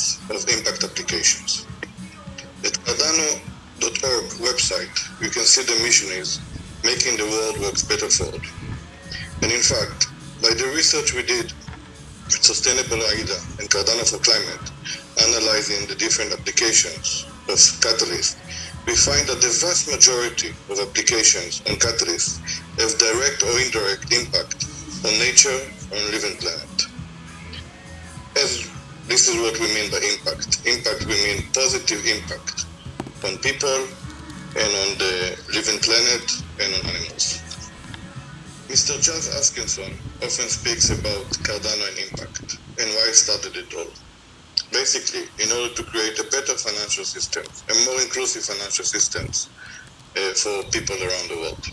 millions of impact applications. At Cardano.org website, you can see the mission is making the world works better for all. And in fact, by the research we did with Sustainable AIDA and Cardano for Climate, analyzing the different applications of catalysts, we find that the vast majority of applications on catalysts have direct or indirect impact on nature, on living planet. As this is what we mean by impact. Impact, we mean positive impact on people and on the living planet and on animals. Mr. Jazz Askinson often speaks about Cardano and impact and why he started it all. Basically, in order to create a better financial system, a more inclusive financial systems for people around the world.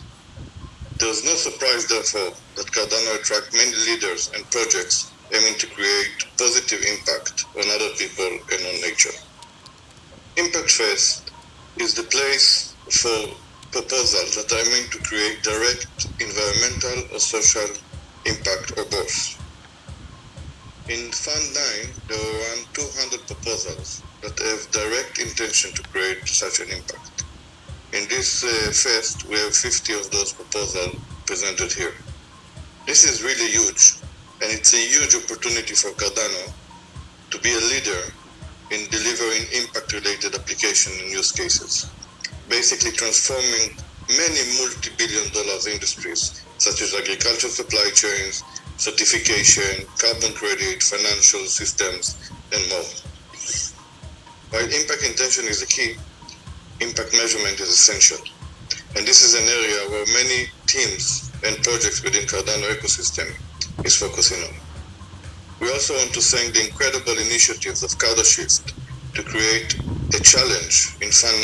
There's no surprise, therefore, that Cardano attracts many leaders and projects aiming to create positive impact on other people and on nature. Impact Fest is the place for proposals that are meant to create direct environmental or social impact or both. In Fund 9, there are around 200 proposals that have direct intention to create such an impact. In this fest, we have 50 of those proposals presented here. This is really huge, and it's a huge opportunity for Cardano to be a leader in delivering impact-related application and use cases, basically transforming many multi-billion dollars industries, such as agricultural supply chains, certification, carbon credit, financial systems, and more. While impact intention is the key, impact measurement is essential. And this is an area where many teams and projects within Cardano ecosystem is focusing on. We also want to thank the incredible initiatives of CardoShift to create a challenge in Fund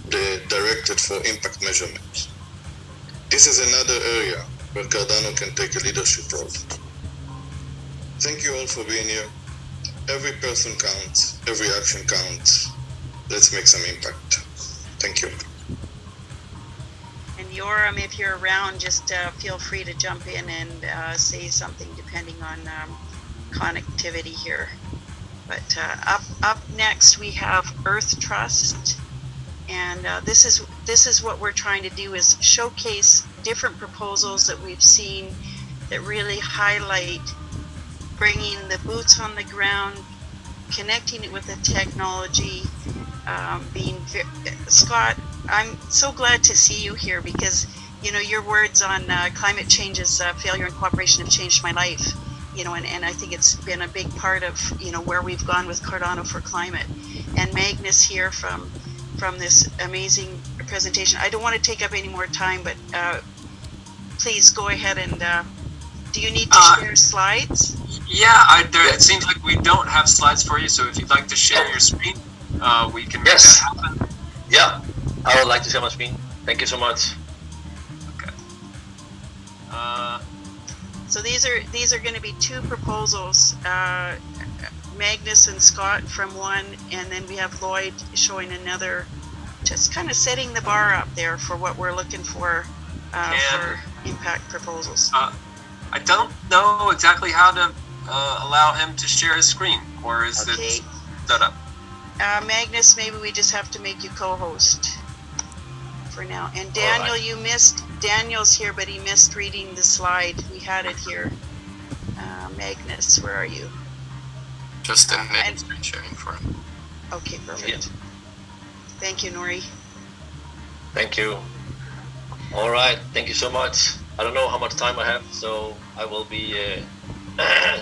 9 directed for impact measurement. This is another area where Cardano can take a leadership role. Thank you all for being here. Every person counts, every action counts. Let's make some impact. Thank you. And Yoram, if you're around, just feel free to jump in and say something depending on connectivity here. But up next we have Earth Trust, and this is what we're trying to do, is showcase different proposals that we've seen that really highlight bringing the boots on the ground, connecting it with the technology. Scott, I'm so glad to see you here, because your words on climate change's failure and cooperation have changed my life. And I think it's been a big part of where we've gone with Cardano for Climate. And Magnus here from this amazing presentation. I don't want to take up any more time, but please go ahead and do you need to share slides? Yeah, it seems like we don't have slides for you, so if you'd like to share your screen, we can make that happen. Yeah, I would like to share my screen. Thank you so much. Okay. So these are going to be two proposals, Magnus and Scott from one, and then we have Lloyd showing another, just kind of setting the bar up there for what we're looking for impact proposals. I don't know exactly how to allow him to share his screen, or is it set up? Magnus, maybe we just have to make you co-host for now. And Daniel, Daniel's here, but he missed reading the slide. We had it here. Magnus, where are you? Just a minute screen sharing for him. Okay, perfect. Yeah. Thank you, Nori. Thank you. All right, thank you so much. I don't know how much time I have, so I will be. I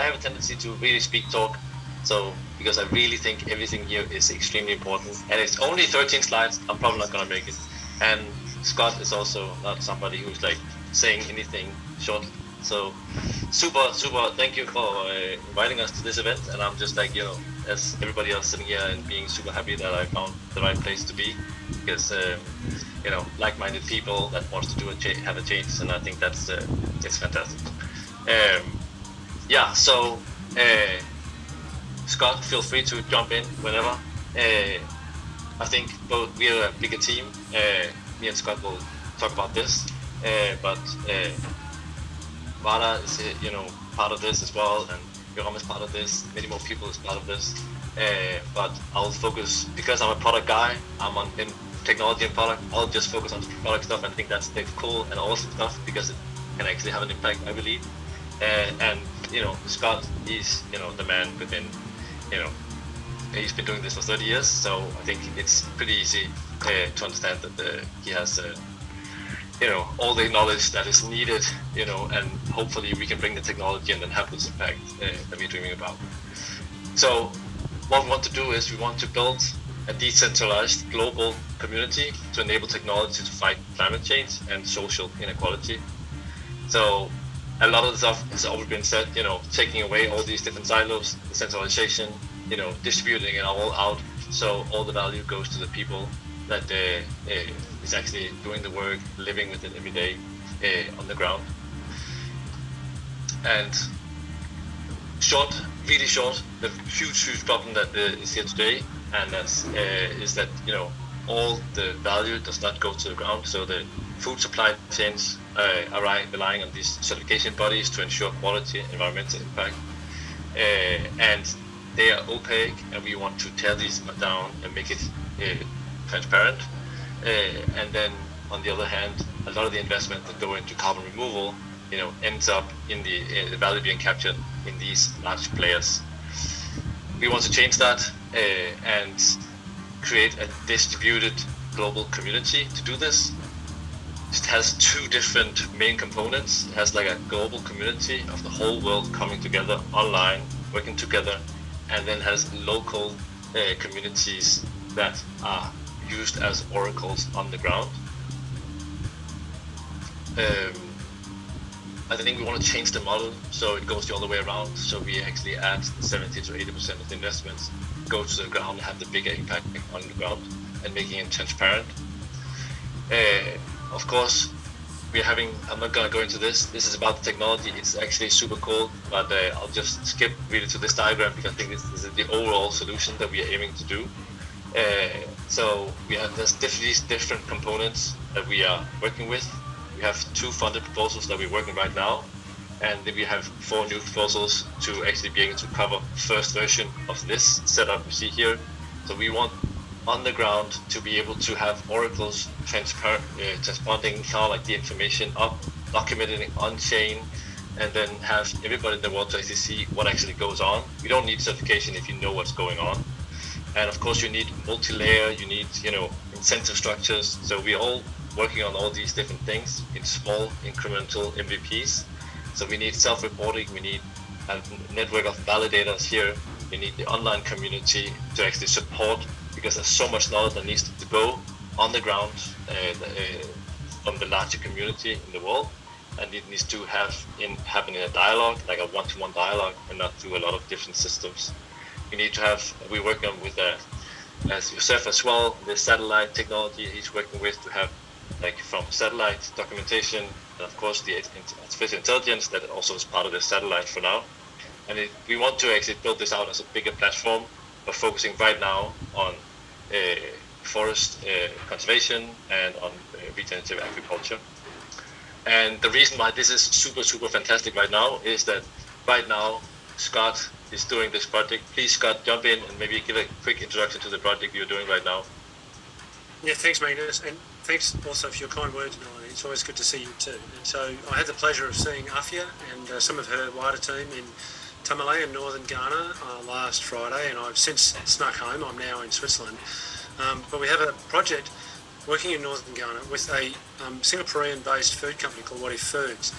have a tendency to really talk, so because I really think everything here is extremely important, and it's only 13 slides. I'm probably not gonna make it. And Scott is also not somebody who's like saying anything short. So super. Thank you for inviting us to this event, and I'm just like as everybody else sitting here and being super happy that I found the right place to be, because like-minded people that wants to do have a change, and I think that's it's fantastic. So Scott, feel free to jump in whenever. I think both we are a bigger team. Me and Scott will talk about this, but Wada is part of this as well, and Ram is part of this, many more people is part of this. But I'll focus, because I'm a product guy, I'm in technology and product, I'll just focus on the product stuff. I think that's the cool and awesome stuff because it can actually have an impact, I believe. And Scott, he's the man within, he's been doing this for 30 years, so I think it's pretty easy to understand that he has all the knowledge that is needed, and hopefully we can bring the technology and then have this impact that we're dreaming about. So what we want to do is we want to build a decentralized global community to enable technology to fight climate change and social inequality. So a lot of the stuff has already been said, taking away all these different silos, decentralization, distributing it all out, so all the value goes to the people that is actually doing the work, living with it every day on the ground. And really short, the huge problem that is here today, and is that all the value does not go to the ground. So the food supply chains are relying on these certification bodies to ensure quality, environmental impact, and they are opaque, and we want to tear these down and make it transparent. And then on the other hand, a lot of the investment that go into carbon removal, ends up in the value being captured in these large players. We want to change that and create a distributed global community to do this. It has two different main components. It has like a global community of the whole world coming together online, working together, and then has local communities that are used as oracles on the ground. I think we want to change the model so it goes the other way around. So we actually add 70 to 80% of the investments go to the ground and have the bigger impact on the ground and making it transparent. Of course, I'm not going to go into this. This is about the technology. It's actually super cool, but I'll just skip really to this diagram because I think this is the overall solution that we are aiming to do. So there's these different components that we are working with. We have 2 funded proposals that we're working right now, and then we have 4 new proposals to actually be able to cover the first version of this setup you see here. So we want on the ground to be able to have oracles transponding kind of like the information up, documenting on chain, and then have everybody in the world to actually see what actually goes on. We don't need certification if you know what's going on. And of course you need multi-layer, you need incentive structures. So we're all working on all these different things in small incremental MVPs. So we need self-reporting, we need a network of validators here, we need the online community to actually support, because there's so much knowledge that needs to go on the ground from the larger community in the world, and it needs to happen in a dialogue, like a one-to-one dialogue, and not through a lot of different systems. We're working with as Josef as well, the satellite technology he's working with to have from satellite documentation, and of course the artificial intelligence that also is part of the satellite for now. And we want to actually build this out as a bigger platform, but focusing right now on forest conservation and on regenerative agriculture. And the reason why this is super fantastic right now is that right now Scott is doing this project. Please, Scott, jump in and maybe give a quick introduction to the project you're doing right now. Yeah, thanks, Magnus, and thanks also for your kind words, Melanie. It's always good to see you too. And so I had the pleasure of seeing Afia and some of her Wada team in Tamale in northern Ghana last Friday, and I've since snuck home. I'm now in Switzerland. But we have a project working in northern Ghana with a Singaporean-based food company called Wada Foods,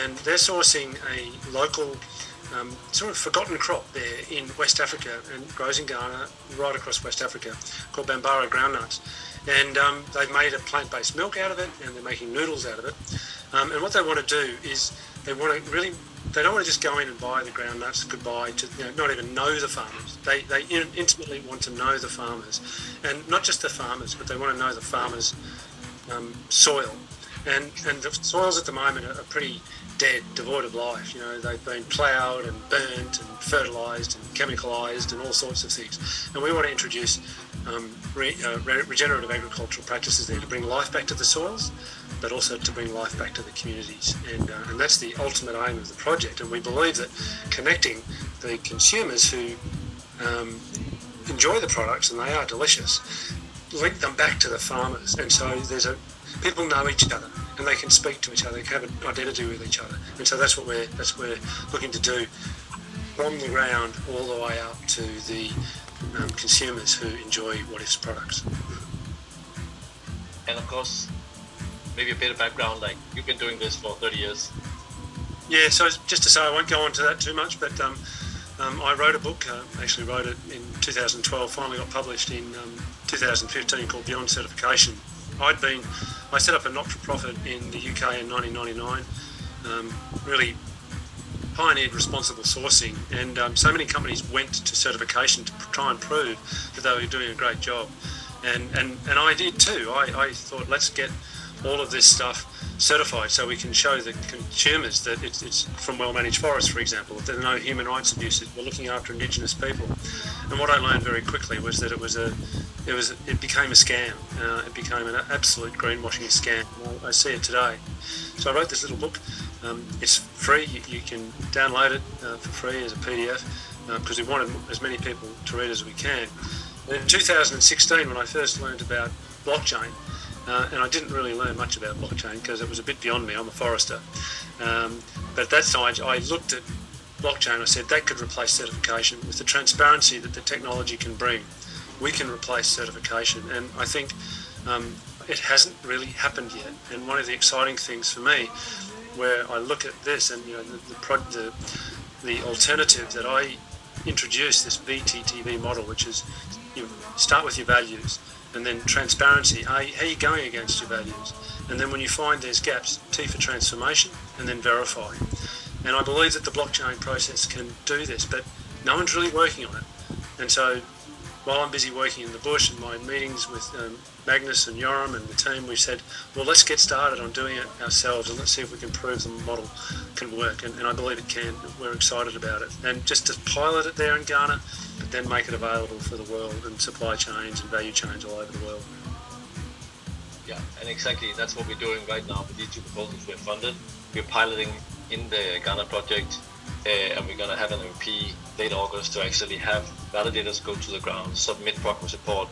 and they're sourcing a local sort of forgotten crop there in West Africa, and grows in Ghana right across West Africa, called Bambara groundnuts. And they've made a plant-based milk out of it, and they're making noodles out of it. And what they want to do is they don't want to just go in and buy the groundnuts goodbye to not even know the farmers. They intimately want to know the farmers, and not just the farmers, but they want to know the farmers' soil. And the soils at the moment are pretty dead, devoid of life. They've been ploughed and burnt and fertilised and chemicalised and all sorts of things. And we want to introduce regenerative agricultural practices there to bring life back to the soils, but also to bring life back to the communities. And that's the ultimate aim of the project. And we believe that connecting the consumers who enjoy the products, and they are delicious, link them back to the farmers. And so people know each other, and they can speak to each other, they can have an identity with each other. And so that's what we're looking to do, from the ground all the way up to the consumers who enjoy What If's products. And of course, maybe a bit of background, like you've been doing this for 30 years. Yeah, so just to say, I won't go into that too much, but I wrote a book, actually wrote it in 2012, finally got published in 2015, called Beyond Certification. I set up a not-for-profit in the UK in 1999, really pioneered responsible sourcing, and so many companies went to certification to try and prove that they were doing a great job. And I did too. I thought, let's get all of this stuff certified so we can show the consumers that it's from well-managed forests, for example, that there are no human rights abuses, we're looking after Indigenous people. And what I learned very quickly was that it became a scam. It became an absolute greenwashing scam. I see it today. So I wrote this little book. It's free. You can download it for free as a PDF because we wanted as many people to read as we can. And in 2016, when I first learned about blockchain, and I didn't really learn much about blockchain because it was a bit beyond me. I'm a forester. But at that time, I looked at blockchain. I said that could replace certification with the transparency that the technology can bring. We can replace certification, and I think it hasn't really happened yet. And one of the exciting things for me, where I look at this, and the alternative that I introduced, this VTTV model, which is you start with your values, and then transparency, how are you going against your values? And then when you find there's gaps, T for transformation, and then verify. And I believe that the blockchain process can do this, but no one's really working on it. And so while I'm busy working in the bush, and my meetings with Magnus and Yoram and the team, we've said, well, let's get started on doing it ourselves, and let's see if we can prove the model can work. And I believe it can. We're excited about it. And just to pilot it there in Ghana, but then make it available for the world and supply chains and value chains all over the world. Yeah, and exactly, that's what we're doing right now with these two proposals we're funded. We're piloting in the Ghana project, and we're going to have an MP late August to actually have validators go to the ground, submit progress report.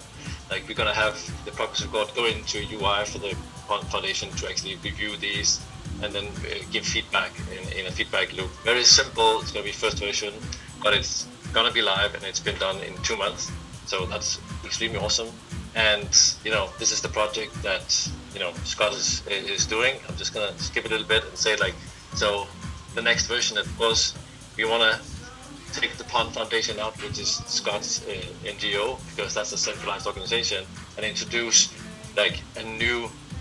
Like, we're going to have the progress report go into a UI for the foundation to actually review these and then give feedback in a feedback loop. Very simple. It's going to be first version, but it's going to be live, and it's been done in 2 months. So that's extremely awesome. And, this is the project that, Scott is doing. I'm just going to skip a little bit and say, so the next version, of course, we want to take the Pond Foundation out, which is Scott's NGO, because that's a centralized organization, and introduce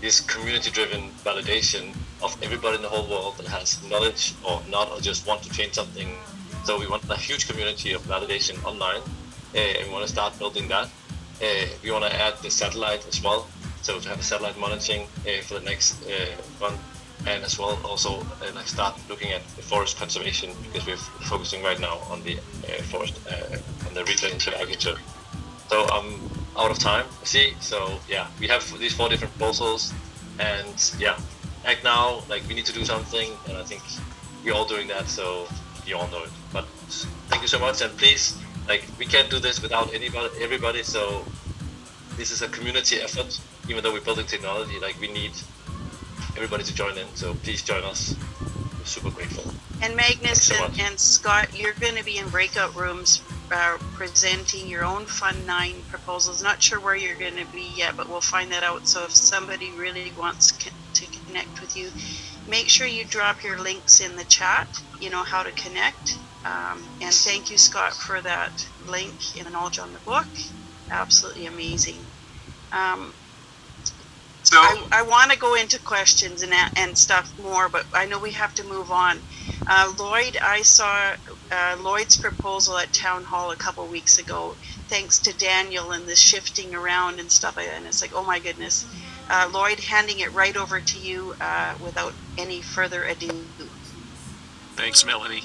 this community-driven validation of everybody in the whole world that has knowledge or not, or just want to change something. So we want a huge community of validation online, and we want to start building that. We want to add the satellite as well, so to have a satellite monitoring for the next one, and as well also start looking at the forest conservation, because we're focusing right now on the forest and the regenerative agriculture. So I'm out of time, I see. So yeah, we have these 4 different proposals, and yeah, act now. We need to do something, and I think we're all doing that. So you all know it. But thank you so much, and please, we can't do this without everybody. So this is a community effort. Even though we're building technology, we need everybody to join in. So please join us. We're super grateful. And Magnus and Scott, you're going to be in breakout rooms presenting your own Fund 9 proposals. Not sure where you're going to be yet, but we'll find that out. So if somebody really wants to connect with you, make sure you drop your links in the chat, how to connect. And thank you, Scott, for that link and the knowledge on the book. Absolutely amazing. So I want to go into questions and stuff more, but I know we have to move on. Lloyd, I saw Lloyd's proposal at Town Hall a couple weeks ago, thanks to Daniel and this shifting around and stuff like that. And it's oh my goodness. Lloyd, handing it right over to you without any further ado. Thanks, Melanie.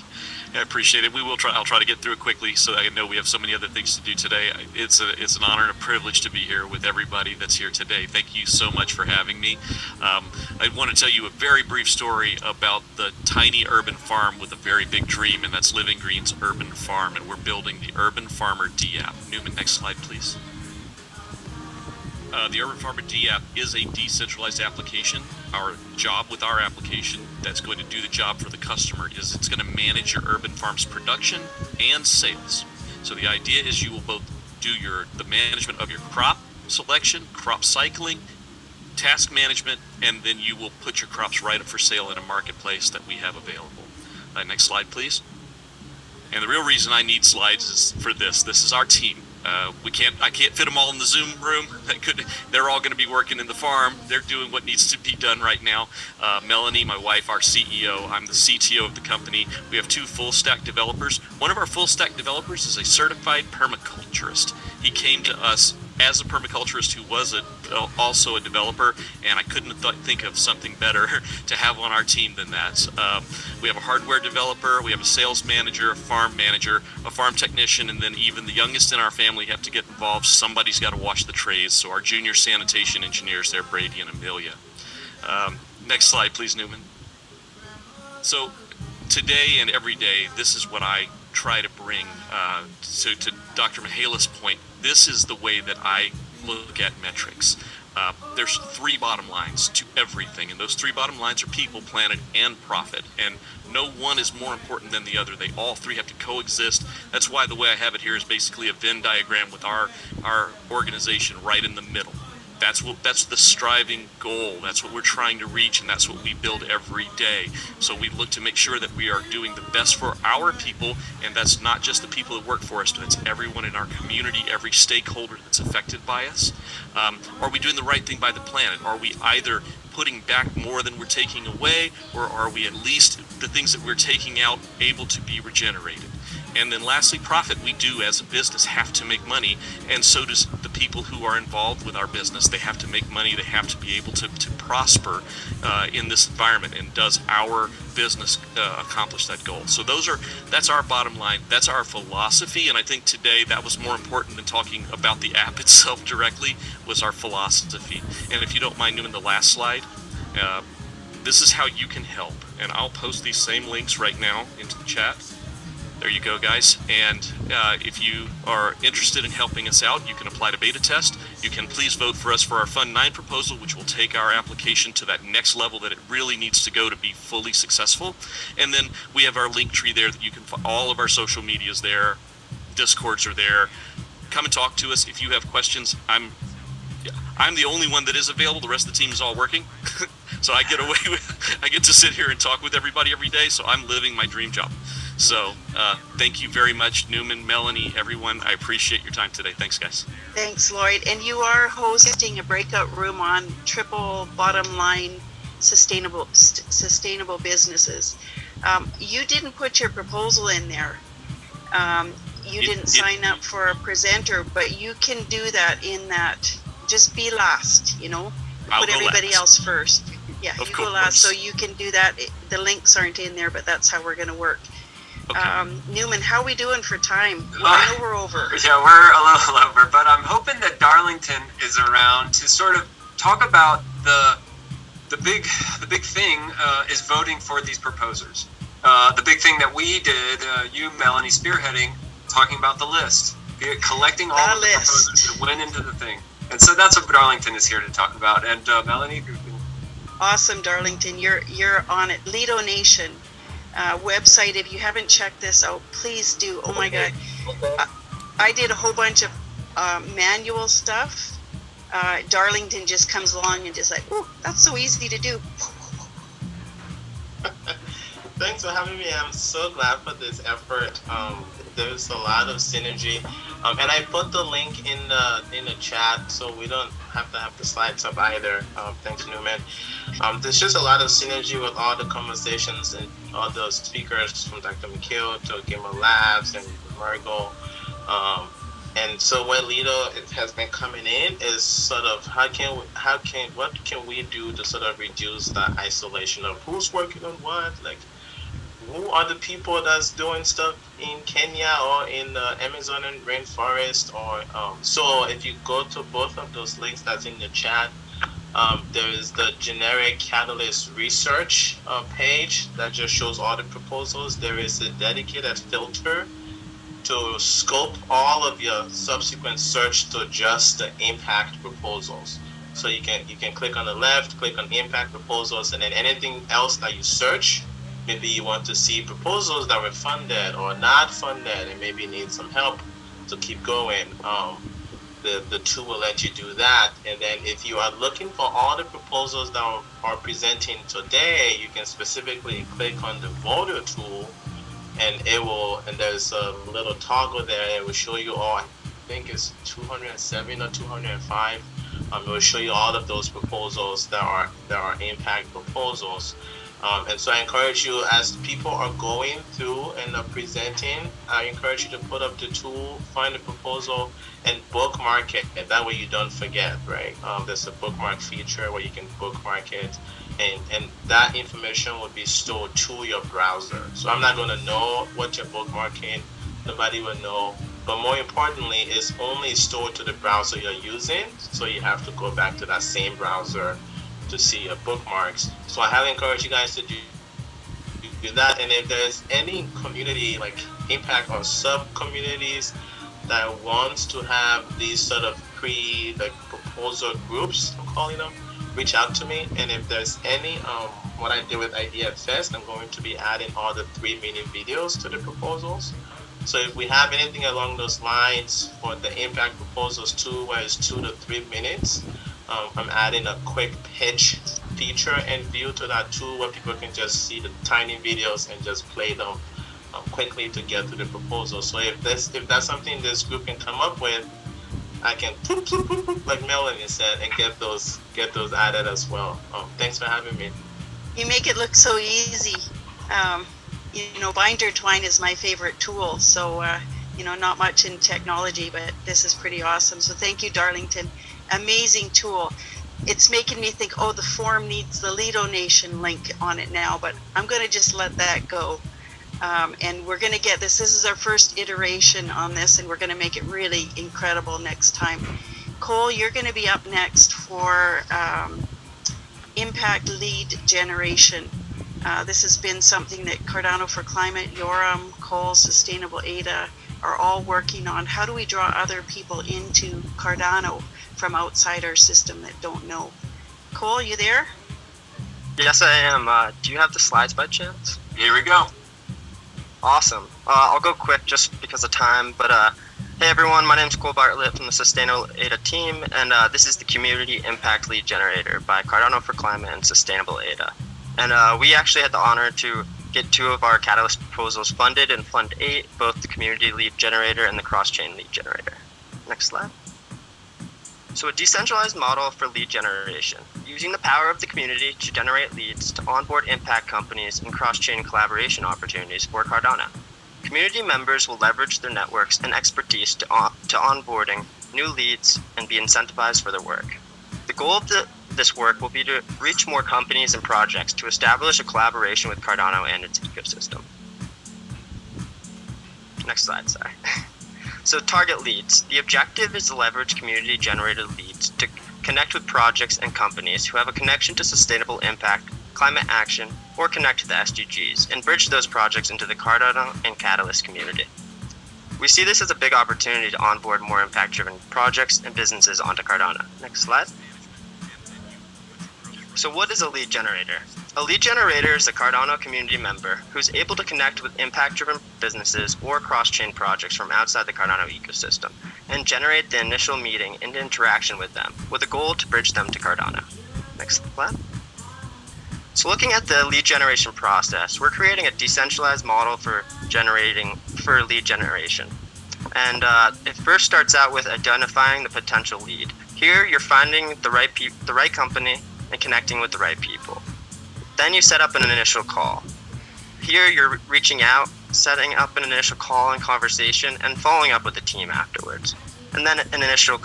I appreciate it. I'll try to get through it quickly, so I know we have so many other things to do today. It's an honor and a privilege to be here with everybody that's here today. Thank you so much for having me. I want to tell you a very brief story about the tiny urban farm with a very big dream, and that's Living Green's Urban Farm, and we're building the Urban Farmer D app. Newman, next slide, please. The Urban Farmer D app is a decentralized application. Our job with our application that's going to do the job for the customer is it's going to manage your urban farm's production and sales. So the idea is you will both do the management of your crop selection, crop cycling, task management, and then you will put your crops right up for sale in a marketplace that we have available. Next slide, please. And the real reason I need slides is for this. This is our team. I can't fit them all in the Zoom room. They're all going to be working in the farm. They're doing what needs to be done right now. Melanie, my wife, our CEO. I'm the CTO of the company. We have 2 full stack developers. One of our full stack developers is a certified permaculturist. He came to us as a permaculturist who was also a developer, and I couldn't think of something better to have on our team than that. We have a hardware developer, we have a sales manager, a farm manager, a farm technician, and then even the youngest in our family have to get involved. Somebody's got to wash the trays, so our junior sanitation engineers there, Brady and Amelia. Next slide, please, Newman. So today and every day, this is what I try to bring. So to Dr. Mahala's point, this is the way that I look at metrics. There's 3 bottom lines to everything, and those 3 bottom lines are people, planet, and profit. And no one is more important than the other. They all 3 have to coexist. That's why the way I have it here is basically a Venn diagram with our organization right in the middle. That's the striving goal. That's what we're trying to reach, and that's what we build every day. So we look to make sure that we are doing the best for our people, and that's not just the people that work for us, but it's everyone in our community, every stakeholder that's affected by us. Are we doing the right thing by the planet? Are we either putting back more than we're taking away, or are we at least the things that we're taking out able to be regenerated? And then lastly, profit. We do as a business have to make money, and so does the people who are involved with our business. They have to make money. They have to be able to prosper in this environment. And does our business accomplish that goal? So that's our bottom line. That's our philosophy. And I think today that was more important than talking about the app itself directly, was our philosophy. And if you don't mind doing the last slide, this is how you can help. And I'll post these same links right now into the chat. There you go, guys. And if you are interested in helping us out, you can apply to beta test. You can please vote for us for our Fund 9 proposal, which will take our application to that next level that it really needs to go to be fully successful. And then we have our link tree there that you can find. All of our social medias there. Discords are there. Come and talk to us if you have questions. I'm the only one that is available. The rest of the team is all working. So I get to sit here and talk with everybody every day. So I'm living my dream job. So thank you very much, Newman, Melanie, everyone. I appreciate your time today. Thanks, guys. Thanks, Lloyd. And you are hosting a breakout room on triple bottom line sustainable businesses. You didn't put your proposal in there. You didn't sign up for a presenter, but you can do that in that. Just be last, Put everybody else first. Yeah, you go last, so you can do that. The links aren't in there, but that's how we're going to work. Okay. Newman, how are we doing for time? I know we're over. Yeah, we're a little over, but I'm hoping that Darlington is around to sort of talk about the big thing is voting for these proposers. The big thing that we did, you, Melanie, spearheading, talking about the list, collecting all of the proposers that went into the thing. And so that's what Darlington is here to talk about. And Melanie, awesome, Darlington, you're on it. Lido Nation website. If you haven't checked this out, please do. Oh my God, I did a whole bunch of manual stuff. Darlington just comes along and just like, oh, that's so easy to do. Thanks for having me. I'm so glad for this effort. There's a lot of synergy, and I put the link in the chat, so we don't have to have the slides up either. Thanks, Newman. There's just a lot of synergy with all the conversations and all the speakers from Dr. McKeel to Gamer Labs and Margot. And so what Lido has been coming in is sort of what can we do to sort of reduce the isolation of who's working on what, like who are the people that's doing stuff in Kenya or in the Amazon and rainforest, or so if you go to both of those links that's in the chat, there is the generic Catalyst research page that just shows all the proposals. There is a dedicated filter to scope all of your subsequent search to just the impact proposals. So you can click on the left, click on impact proposals, and then anything else that you search, maybe you want to see proposals that were funded or not funded and maybe need some help to keep going. The tool will let you do that. And then if you are looking for all the proposals that are presenting today, you can specifically click on the voter tool, and there's a little toggle there. It will show you all, I think it's 207 or 205. It will show you all of those proposals that are impact proposals. And so I encourage you, as people are going through and are presenting, I encourage you to put up the tool, find the proposal, and bookmark it. And that way you don't forget, right? There's a bookmark feature where you can bookmark it, and that information will be stored to your browser. So I'm not going to know what you're bookmarking. Nobody will know. But more importantly, it's only stored to the browser you're using. So you have to go back to that same browser to see your bookmarks. So I highly encourage you guys to do that. And if there's any community like impact or sub communities that wants to have these sort of proposal groups, I'm calling them, reach out to me. And if there's any what I did with Idea Fest, I'm going to be adding all the 3-minute videos to the proposals. So if we have anything along those lines for the impact proposals too, where it's 2 to 3 minutes, I'm adding a quick pitch feature and view to that tool where people can just see the tiny videos and just play them quickly to get to the proposal. So if that's something this group can come up with, I can like Melanie said, and get those added as well. Thanks for having me. You make it look so easy. Binder twine is my favorite tool. So, not much in technology, but this is pretty awesome. So thank you, Darlington. Amazing tool. It's making me think, the form needs the Lido Nation link on it now, but I'm going to just let that go. And we're going to get this. This is our first iteration on this, and we're going to make it really incredible next time. Cole, you're going to be up next for impact lead generation. This has been something that Cardano for Climate, Yoram, Cole, Sustainable ADA are all working on. How do we draw other people into Cardano from outside our system that don't know? Cole, you there? Yes, I am. Do you have the slides by chance? Here we go. Awesome. I'll go quick just because of time, but hey everyone, my name is Cole Bartlett from the Sustainable ADA team, and this is the Community Impact Lead Generator by Cardano for Climate and Sustainable ADA. And we actually had the honor to get 2 of our Catalyst proposals funded in Fund 8, both the Community Lead Generator and the Cross-Chain Lead Generator. Next slide. So a decentralized model for lead generation, using the power of the community to generate leads to onboard impact companies and cross-chain collaboration opportunities for Cardano. Community members will leverage their networks and expertise to onboarding new leads and be incentivized for their work. The goal of this work will be to reach more companies and projects to establish a collaboration with Cardano and its ecosystem. Next slide, sorry. So target leads. The objective is to leverage community-generated leads to connect with projects and companies who have a connection to sustainable impact, climate action, or connect to the SDGs, and bridge those projects into the Cardano and Catalyst community. We see this as a big opportunity to onboard more impact-driven projects and businesses onto Cardano. Next slide. So what is a lead generator? A lead generator is a Cardano community member who's able to connect with impact-driven businesses or cross-chain projects from outside the Cardano ecosystem and generate the initial meeting and interaction with them with a goal to bridge them to Cardano. Next slide. So looking at the lead generation process, we're creating a decentralized model for lead generation. And it first starts out with identifying the potential lead. Here you're finding the right company and connecting with the right people. Then you set up an initial call. Here you're reaching out, setting up an initial call and conversation, and following up with the team afterwards. And then an initial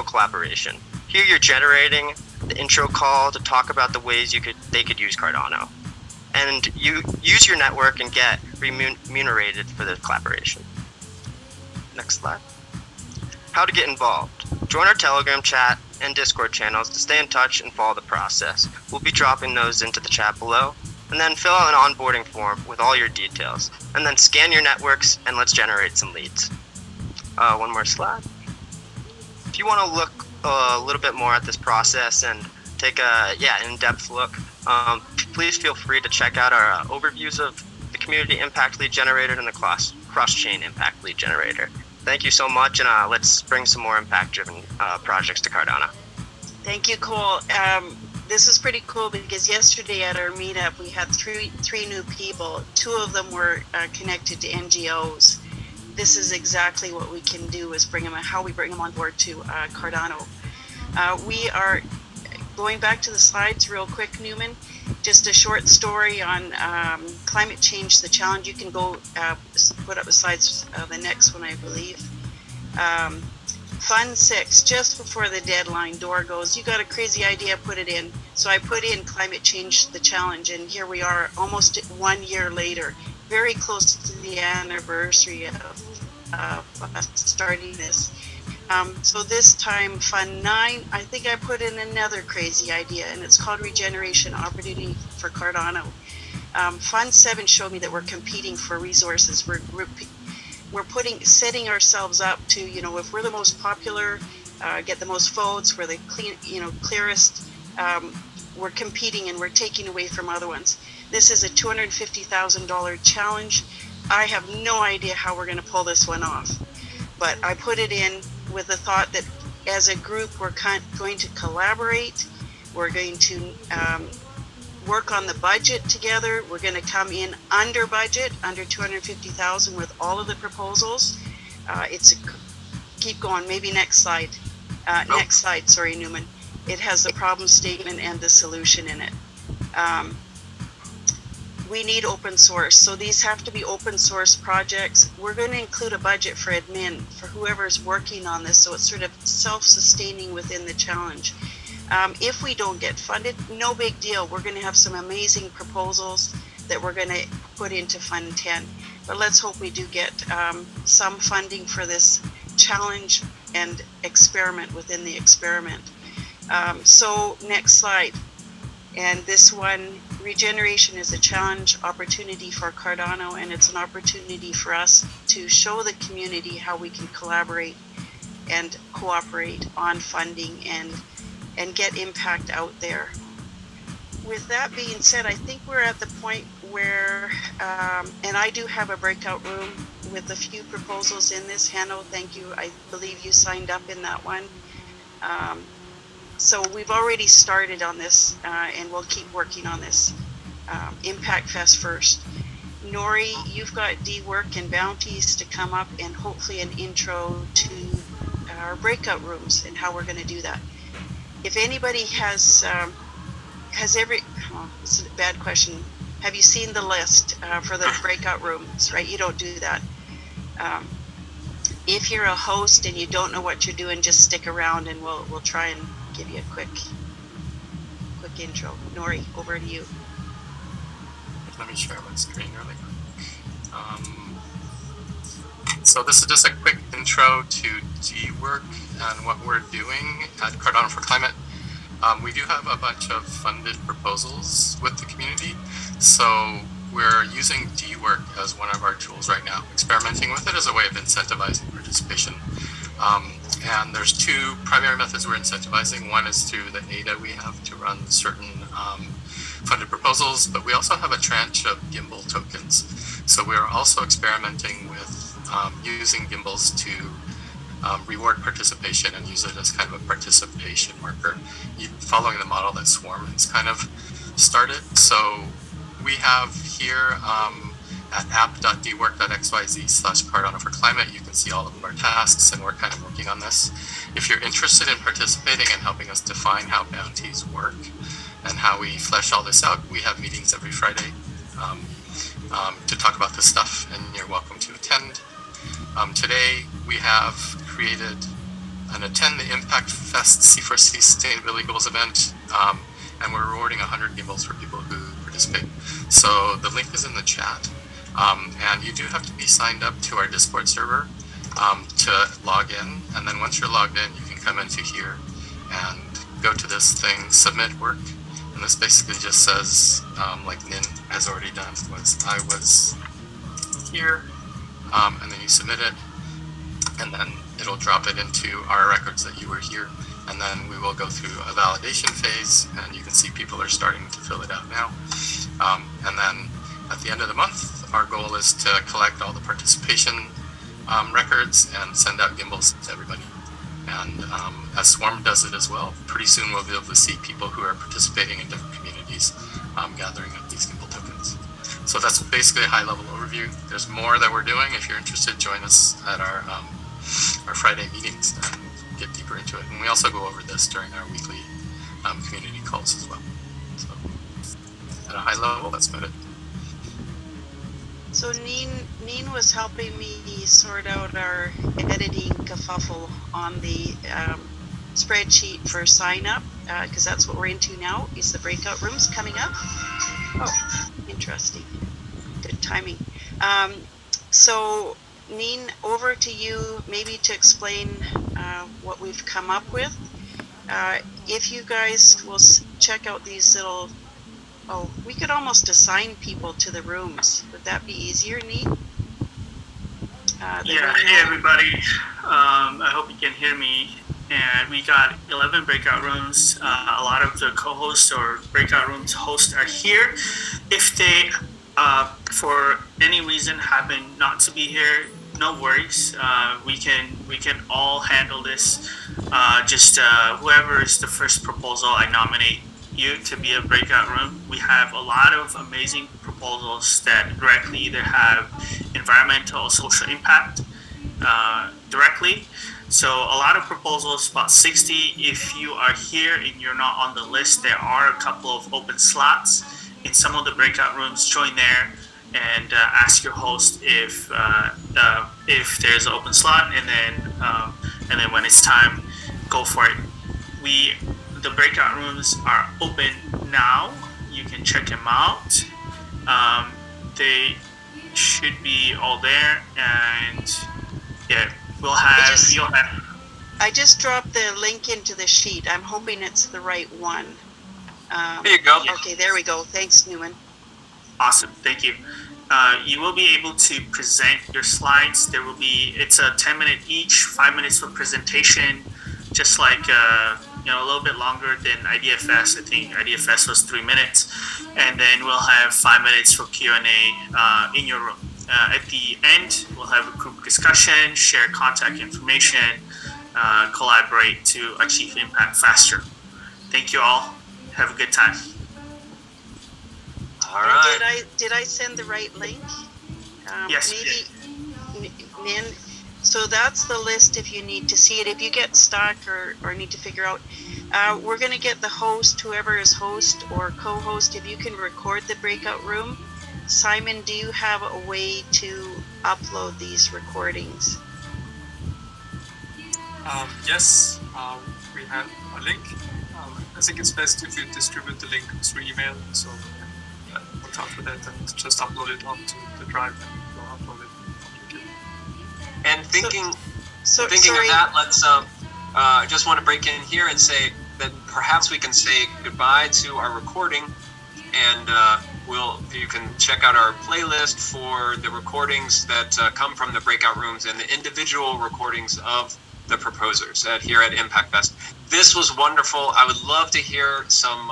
collaboration. Here you're generating the intro call to talk about the ways they could use Cardano. and you use your network and get remunerated for the collaboration. Next slide. How to get involved. Join our Telegram chat and Discord channels to stay in touch and follow the process. We'll be dropping those into the chat below. And then fill out an onboarding form with all your details. And then scan your networks and let's generate some leads. One more slide. If you want to look a little bit more at this process and take a in-depth look, please feel free to check out our overviews of the Community Impact Lead Generator and the Cross-Chain Impact Lead Generator. Thank you so much, and let's bring some more impact-driven projects to Cardano. Thank you, Cole. This is pretty cool because yesterday at our meetup we had three new people. Two of them were connected to NGOs. This is exactly what we can do, is how we bring them on board to Cardano. We are going back to the slides real quick, Newman. Just a short story on climate change, the challenge. You can go put up the slides, the next one, I believe. Fund 6, just before the deadline, door goes, you got a crazy idea, put it in. So I put in climate change, the challenge, and here we are almost 1 year later, very close to the anniversary of us starting this. So this time, Fund 9, I think I put in another crazy idea, and it's called Regeneration Opportunity for Cardano. Fund 7 showed me that we're competing for resources. We're setting ourselves up to, if we're the most popular, get the most votes, we're the clearest, we're competing and we're taking away from other ones. This is a $250,000 challenge. I have no idea how we're going to pull this one off, but I put it in with the thought that as a group, we're going to collaborate. We're going to work on the budget together. We're going to come in under budget, under 250,000 with all of the proposals. Keep going, maybe next slide. Next slide, sorry, Newman. It has the problem statement and the solution in it. We need open source, so these have to be open source projects. We're going to include a budget for admin, for whoever's working on this, so it's sort of self-sustaining within the challenge. If we don't get funded, no big deal. We're going to have some amazing proposals that we're going to put into Fund 10. But let's hope we do get some funding for this challenge and experiment within the experiment. So next slide. And this one, regeneration is a challenge opportunity for Cardano, and it's an opportunity for us to show the community how we can collaborate and cooperate on funding and get impact out there. With that being said, I think we're at the point where, and I do have a breakout room with a few proposals in this. Hanno, thank you. I believe you signed up in that one. So we've already started on this, and we'll keep working on this. Impact Fest first. Nori, you've got D-Work and bounties to come up, and hopefully an intro to our breakout rooms and how we're going to do that. If anybody has it's a bad question. Have you seen the list for the breakout rooms, right? You don't do that. If you're a host and you don't know what you're doing, just stick around and we'll try and give you a quick intro. Nori, over to you. Let me share my screen really quick. So this is just a quick intro to D-Work and what we're doing at Cardano for Climate. We do have a bunch of funded proposals with the community, so we're using D-Work as one of our tools right now, experimenting with it as a way of incentivizing participation. And there's two primary methods we're incentivizing. One is through the ADA we have to run certain funded proposals, but we also have a tranche of gimbal tokens. So we're also experimenting with using gimbals to reward participation and use it as kind of a participation marker, following the model that Swarm has kind of started. So we have here at app.dwork.xyz/Cardano for Climate, you can see all of our tasks, and we're kind of working on this. If you're interested in participating and helping us define how bounties work and how we flesh all this out, we have meetings every Friday to talk about this stuff, and you're welcome to attend. Today we have created an Attend the Impact Fest C4C Sustainability Goals event, and we're rewarding 100 gimbals for people who participate. So the link is in the chat, and you do have to be signed up to our Discord server to log in. And then once you're logged in, you can come into here and go to this thing, submit work. And this basically just says, like Nin has already done, I was here, and then you submit it, and then it'll drop it into our records that you were here. And then we will go through a validation phase, and you can see people are starting to fill it out now. And then at the end of the month, our goal is to collect all the participation records and send out gimbals to everybody. And as Swarm does it as well, pretty soon we'll be able to see people who are participating in different communities gathering up these gimbal tokens. So that's basically a high-level overview. There's more that we're doing. If you're interested, join us at our Friday meetings and get deeper into it. And we also go over this during our weekly community calls as well. So at a high level, that's about it. So Neen was helping me sort out our editing kerfuffle on the spreadsheet for sign up, because that's what we're into now, is the breakout rooms coming up. Oh, interesting. Good timing. So Neen, over to you, maybe to explain what we've come up with. If you guys will check out these little, we could almost assign people to the rooms. Would that be easier, Neen? Yeah, hey everybody. I hope you can hear me. And we got 11 breakout rooms. A lot of the co-hosts or breakout rooms hosts are here. If they, for any reason, happen not to be here, no worries. We can all handle this. Just whoever is the first proposal, I nominate you to be a breakout room. We have a lot of amazing proposals that directly either have environmental or social impact directly. So a lot of proposals, about 60. If you are here and you're not on the list, there are a couple of open slots in some of the breakout rooms. Join there and ask your host if there's an open slot, and then when it's time, go for it. The breakout rooms are open now. You can check them out. They should be all there, and yeah, I just dropped the link into the sheet. I'm hoping it's the right one. There you go. Okay, there we go. Thanks, Newman. Awesome, thank you. You will be able to present your slides. It's a 10-minute each, 5 minutes for presentation, just like a little bit longer than IDFS. I think IDFS was 3 minutes, and then we'll have 5 minutes for Q&A in your room. At the end, we'll have a group discussion, share contact information, collaborate to achieve impact faster. Thank you all. Have a good time. All right. And did I send the right link? Yes. Maybe, Nin. So that's the list if you need to see it. If you get stuck or need to figure out, we're going to get the host, whoever is host or co-host, if you can record the breakout room. Simon, do you have a way to upload these recordings? Yes, we have a link. I think it's best if you distribute the link through email. So watch out for that and just upload it onto the drive and we'll upload it on YouTube. And thinking sorry. of that, let's just want to break in here and say that perhaps we can say goodbye to our recording, and you can check out our playlist for the recordings that come from the breakout rooms and the individual recordings of the proposers here at Impact Fest. This was wonderful. I would love to hear some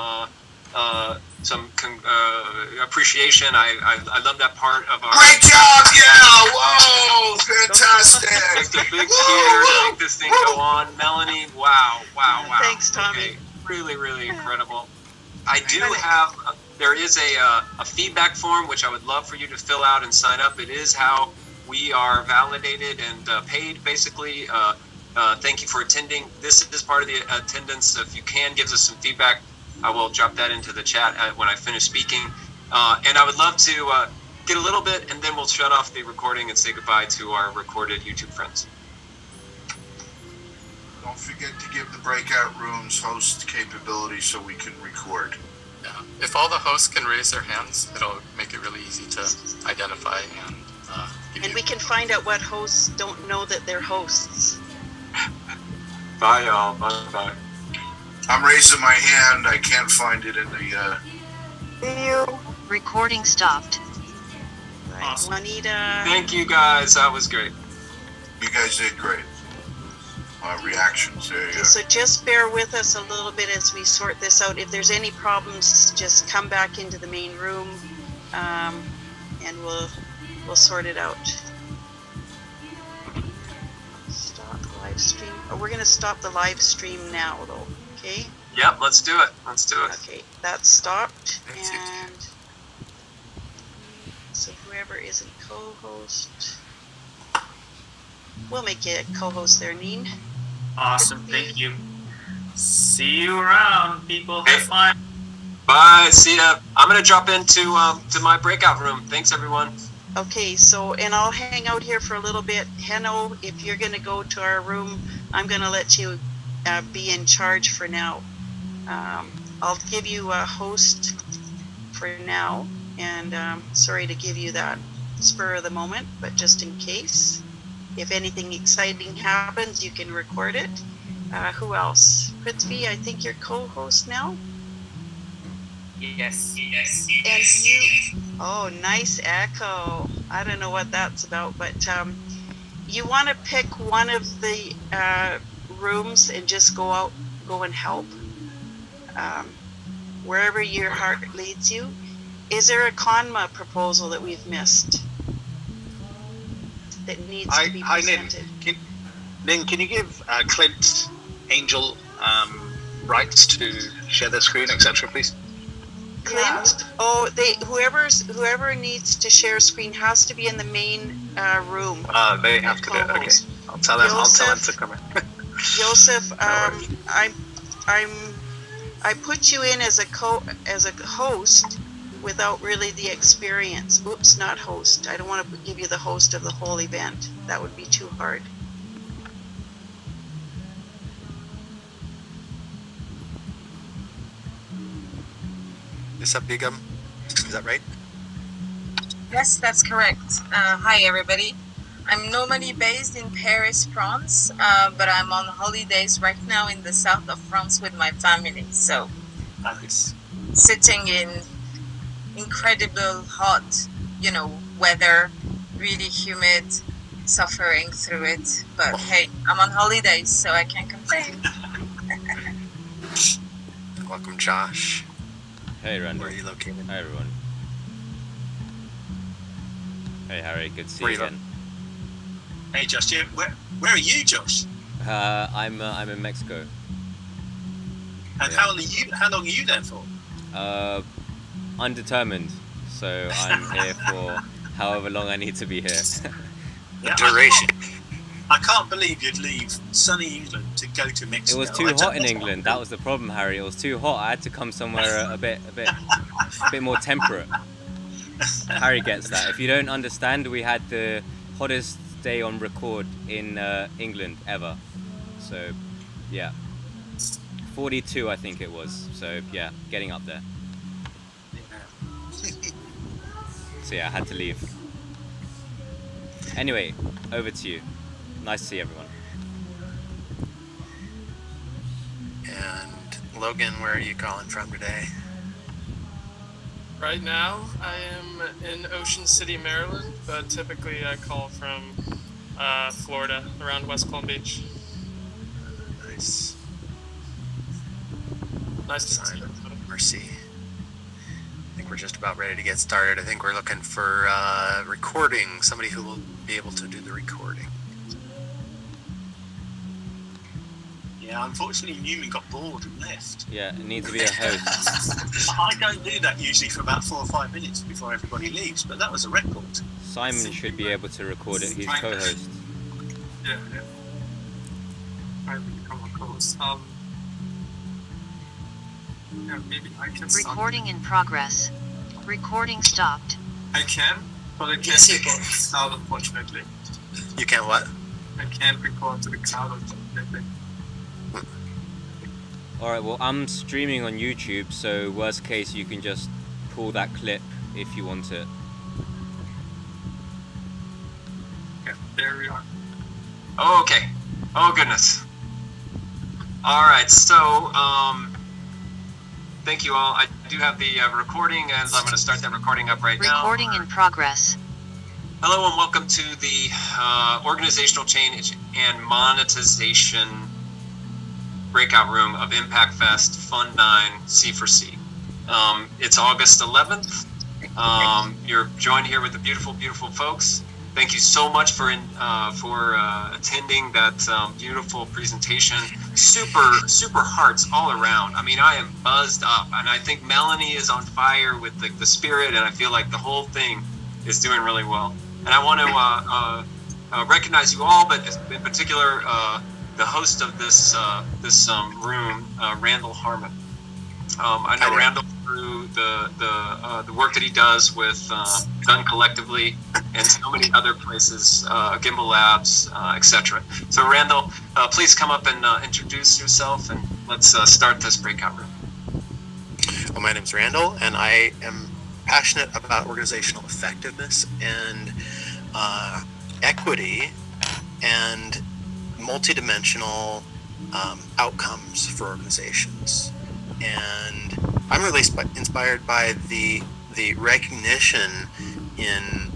appreciation. I love that part of our great job. Yeah, whoa, fantastic. The big cheer to make this thing go on. Melanie, wow. Thanks, Tommy. Okay. Really incredible. I do have there is a feedback form which I would love for you to fill out and sign up. It is how we are validated and paid, basically. Thank you for attending. This is part of the attendance. If you can give us some feedback, I will drop that into the chat when I finish speaking. And I would love to get a little bit, and then we'll shut off the recording and say goodbye to our recorded YouTube friends. Don't forget to give the breakout rooms host capability so we can record. Yeah. If all the hosts can raise their hands, it'll make it really easy to identify and give And you. we can find out what hosts don't know that they're hosts. Bye, y'all. Bye. I'm raising my hand. I can't find it in the. See you. Recording stopped. Right. Awesome. Juanita. Thank you, guys. That was great. You guys did great. Reactions there. Okay, so just bear with us a little bit as we sort this out. If there's any problems, just come back into the main room, and we'll sort it out. Stop live stream. Oh, we're gonna stop the live stream now, though. Okay. Yep, let's do it. Okay, that's stopped. Thanks, you too. And so whoever isn't co-host, we'll make you a co-host there, Neen. Awesome. Thank you. See you around, people. Have fun. Bye. See ya. I'm gonna drop into to my breakout room. Thanks, everyone. Okay, so, and I'll hang out here for a little bit. Heno, if you're gonna go to our room, I'm gonna let you be in charge for now. I'll give you a host for now, and sorry to give you that spur of the moment, but just in case. If anything exciting happens, you can record it. Who else? Prithvi, I think you're co-host now? Yes. And you, oh, nice echo. I don't know what that's about, but you want to pick one of the rooms and just go and help wherever your heart leads you. Is there a Conma proposal that we've missed that needs to be presented? Nin, can you give Clint, Angel rights to share their screen, etc., please? Clint? Oh, whoever needs to share screen has to be in the main room. They have to do it. Okay, I'll tell them to come in. Joseph, I put you in as a host without really the experience. Oops, not host. I don't want to give you the host of the whole event. That would be too hard. Is that Bigum? Is that right? Yes, that's correct. Hi, everybody. I'm normally based in Paris, France, but I'm on holidays right now in the south of France with my family. So, Nice. sitting in incredible hot, weather, really humid, suffering through it. But hey, I'm on holidays, so I can't complain. Welcome, Josh. Hey, Randall. Where are you located? Hi, everyone. Hey, Harry. Good to see Where you you again. Hey, Josh. Where are you, Josh? I'm in Mexico. And Yeah. how long are you there for? Undetermined. So I'm here for however long I need to be here. Yeah, Duration. I can't believe you'd leave sunny England to go to It Mexico. was too hot in England. That was the problem, Harry. It was too hot. I had to come somewhere a bit more temperate. Harry gets that. If you don't understand, we had the hottest day on record in England ever. So, yeah. 42, I think it was. So, yeah, getting up there. So, yeah, I had to leave. Anyway, over to you. Nice to see everyone. And Logan, where are you calling from today? Right now, I am in Ocean City, Maryland, but typically I call from Florida, around West Palm Beach. Nice. Nice to see you. Mercy. I think we're just about ready to get started. I think we're looking for recording, somebody who will be able to do the recording. Yeah, unfortunately Newman got bored and left. Yeah, it needs to be a host. I don't do that usually for about 4 or 5 minutes before everybody leaves, but that was a record. Simon should be able to record it. He's co-host. Yeah. I will become a co-host. Yeah, maybe I can start. Recording in progress. Recording stopped. I can, but I can't record to the cloud, unfortunately. You can't what? I can't record to the cloud, unfortunately. All right. Well, I'm streaming on YouTube, so worst case, you can just pull that clip if you want it. Okay, there we are. Okay. Oh goodness. All right. So, thank you all. I do have the recording, and I'm going to start that recording up right now. Recording in progress. Hello and welcome to the Organizational Change and Monetization Breakout Room of Impact Fest Fund 9 C4C. It's August 11th. You're joined here with the beautiful, beautiful folks. Thank you so much for attending that beautiful presentation. Super hearts all around. I mean, I am buzzed up, and I think Melanie is on fire with the spirit, and I feel like the whole thing is doing really well. And I want to recognize you all, but in particular the host of this room, Randall Harmon. I know Randall through the work that he does with Done Collectively and so many other places, Gimbal Labs, etc. So Randall, please come up and introduce yourself, and let's start this breakout room. Well, my name's Randall, and I am passionate about organizational effectiveness and equity and multidimensional outcomes for organizations. And I'm really inspired by the recognition in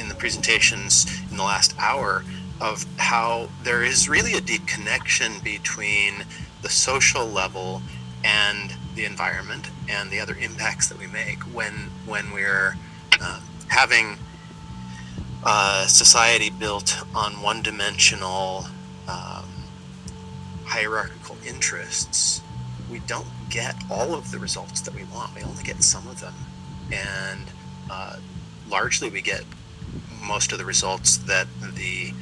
the presentations in the last hour of how there is really a deep connection between the social level and the environment and the other impacts that we make when we're having society built on one-dimensional hierarchical interests. We don't get all of the results that we want. We only get some of them, and largely we get most of the results that the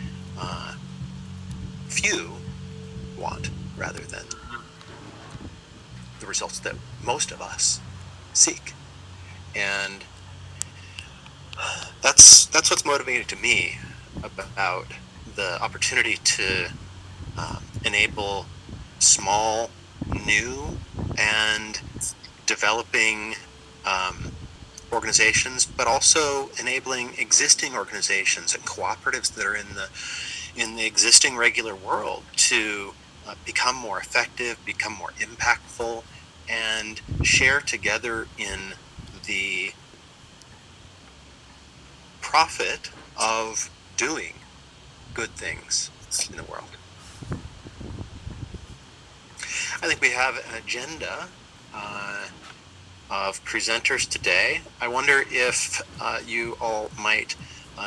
few want, rather than the results that most of us seek. And that's what's motivating to me about the opportunity to enable small, new, and developing organizations, but also enabling existing organizations and cooperatives that are in the existing regular world to become more effective, become more impactful, and share together in the profit of doing good things in the world. I think we have an agenda of presenters today. I wonder if you all might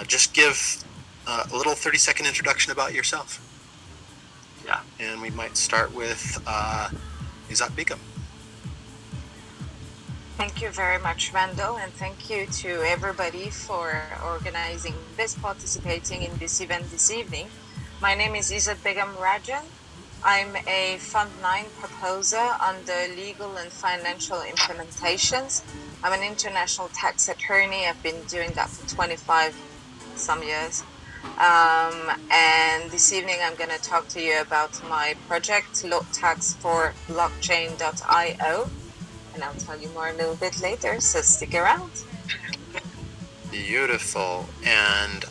just give a little 30-second introduction about yourself. Yeah. And we might start with Izzat Begum. Thank you very much, Randall, and thank you to everybody for organizing this, participating in this event this evening. My name is Izzat Begum Rajan. I'm a Fund 9 proposer under legal and financial implementations. I'm an international tax attorney. I've been doing that for 25 some years. And this evening I'm going to talk to you about my project, Tax for Blockchain.io. And I'll tell you more a little bit later, so stick around. Beautiful. And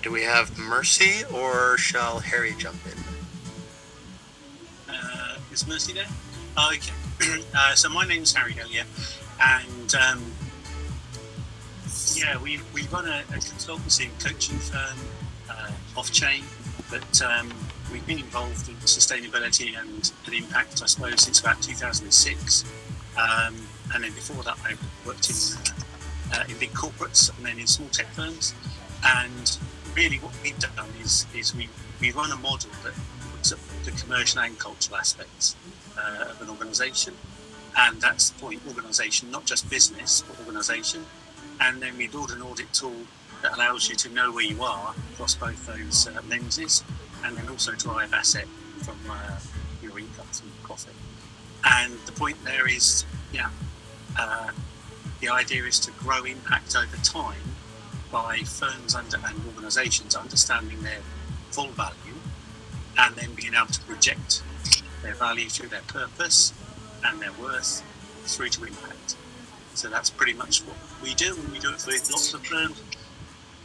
do we have Mercy, or shall Harry jump in? Is Mercy there? Oh, okay. So my name is Harry Hillier, and we run a consultancy and coaching firm off-chain, but we've been involved in sustainability and impact, I suppose, since about 2006. And then before that, I worked in big corporates and then in small tech firms. And really, what we've done is we run a model that looks at the commercial and cultural aspects of an organisation, and that's the point: organisation, not just business, but organisation. And then we build an audit tool that allows you to know where you are across both those lenses, and then also drive asset from your income from profit. And the point there is, the idea is to grow impact over time by firms and organisations understanding their full value, and then being able to project their value through their purpose and their worth through to impact. So that's pretty much what we do, and we do it with lots of firms.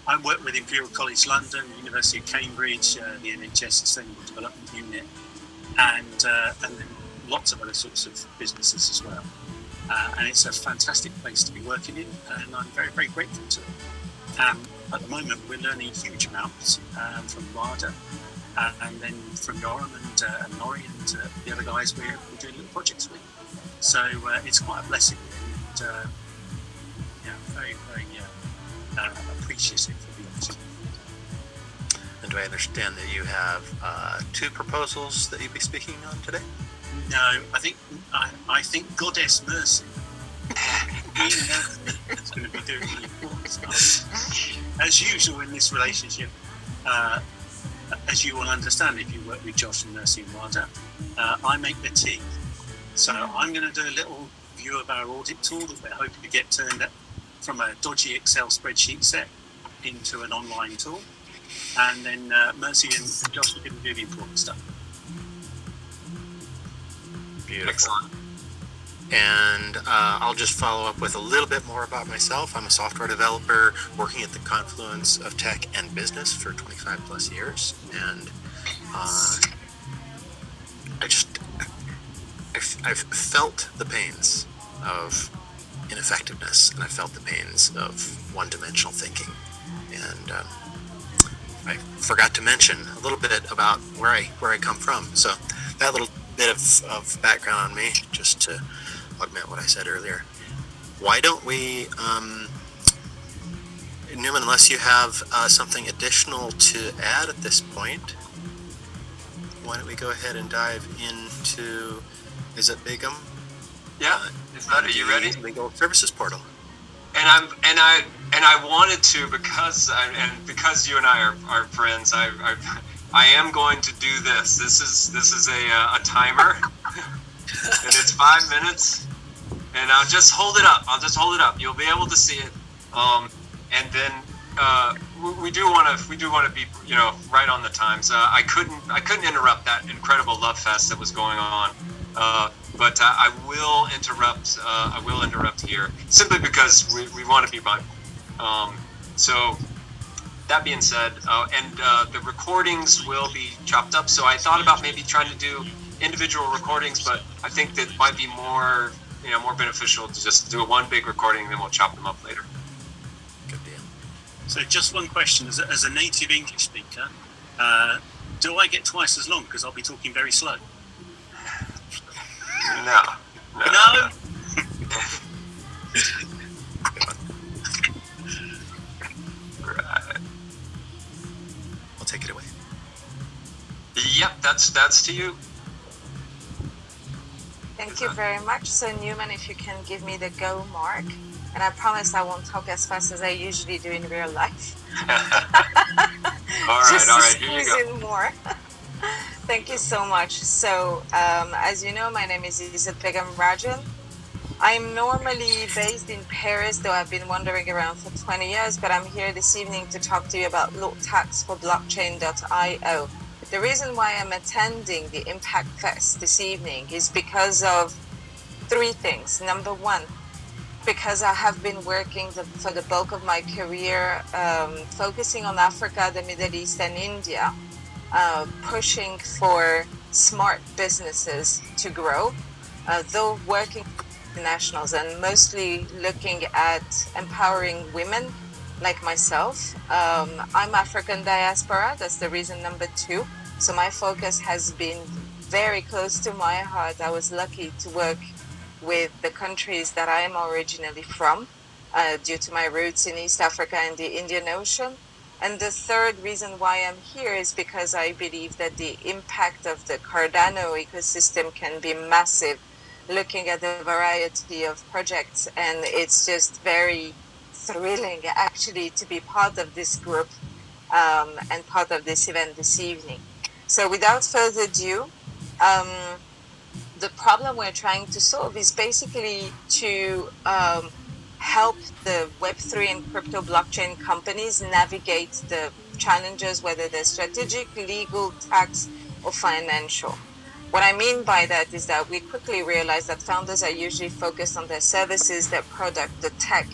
I work with Imperial College London, University of Cambridge, the NHS Sustainable Development Unit, and then lots of other sorts of businesses as well. And it's a fantastic place to be working in, and I'm very, very grateful to it. At the moment, we're learning huge amounts from Wada, and then from Yoram and Nori and the other guys we're doing little projects with. So it's quite a blessing, and very, very appreciative for the opportunity. And do I understand that you have 2 proposals that you'll be speaking on today? No, I think Goddess Mercy is going to be doing the important stuff. As usual in this relationship, as you will understand if you work with Josh and Mercy and Wada, I make the tea. So I'm going to do a little view of our audit tool that we're hoping to get turned from a dodgy Excel spreadsheet set into an online tool. And then Mercy and Josh are going to do the important stuff. Beautiful. Excellent. And I'll just follow up with a little bit more about myself. I'm a software developer working at the confluence of tech and business for 25 plus years. And I've felt the pains of ineffectiveness, and I felt the pains of one-dimensional thinking. And I forgot to mention a little bit about where I come from. So that little bit of background on me, just to augment what I said earlier. Why don't we, Newman, unless you have something additional to add at this point, why don't we go ahead and dive into, is it Begum? Yeah, are you ready? Legal Services Portal. And I wanted to because you and I are friends. I am going to do this. This is a timer, and it's 5 minutes. And I'll just hold it up. You'll be able to see it. And then we do want to be right on the times. I couldn't interrupt that incredible love fest that was going on. But I will interrupt. I will interrupt here simply because we want to be mindful. So that being said, the recordings will be chopped up. So I thought about maybe trying to do individual recordings, but I think that might be more beneficial to just do one big recording and then we'll chop them up later. Good deal. So just one question: as a native English speaker, do I get twice as long because I'll be talking very slow? No. Right. I'll take it away. Yep, that's to you. Thank you very much. So Newman, if you can give me the go mark, and I promise I won't talk as fast as I usually do in real life. all right, here you go. In more. Thank you so much. So, as you know, my name is Izzat Begum Rajan. I'm normally based in Paris, though I've been wandering around for 20 years, but I'm here this evening to talk to you about law tax for blockchain.io. The reason why I'm attending the Impact Fest this evening is because of 3 things. Number 1, because I have been working for the bulk of my career focusing on Africa, the Middle East, and India, pushing for smart businesses to grow, though working with nationals and mostly looking at empowering women like myself. I'm African diaspora, that's the reason number 2. So my focus has been very close to my heart. I was lucky to work with the countries that I am originally from due to my roots in East Africa and the Indian Ocean. And the third reason why I'm here is because I believe that the impact of the Cardano ecosystem can be massive, looking at the variety of projects. And it's just very thrilling actually to be part of this group and part of this event this evening. So without further ado, the problem we're trying to solve is basically to help the Web3 and crypto blockchain companies navigate the challenges, whether they're strategic, legal, tax, or financial. What I mean by that is that we quickly realize that founders are usually focused on their services, their product, the tech,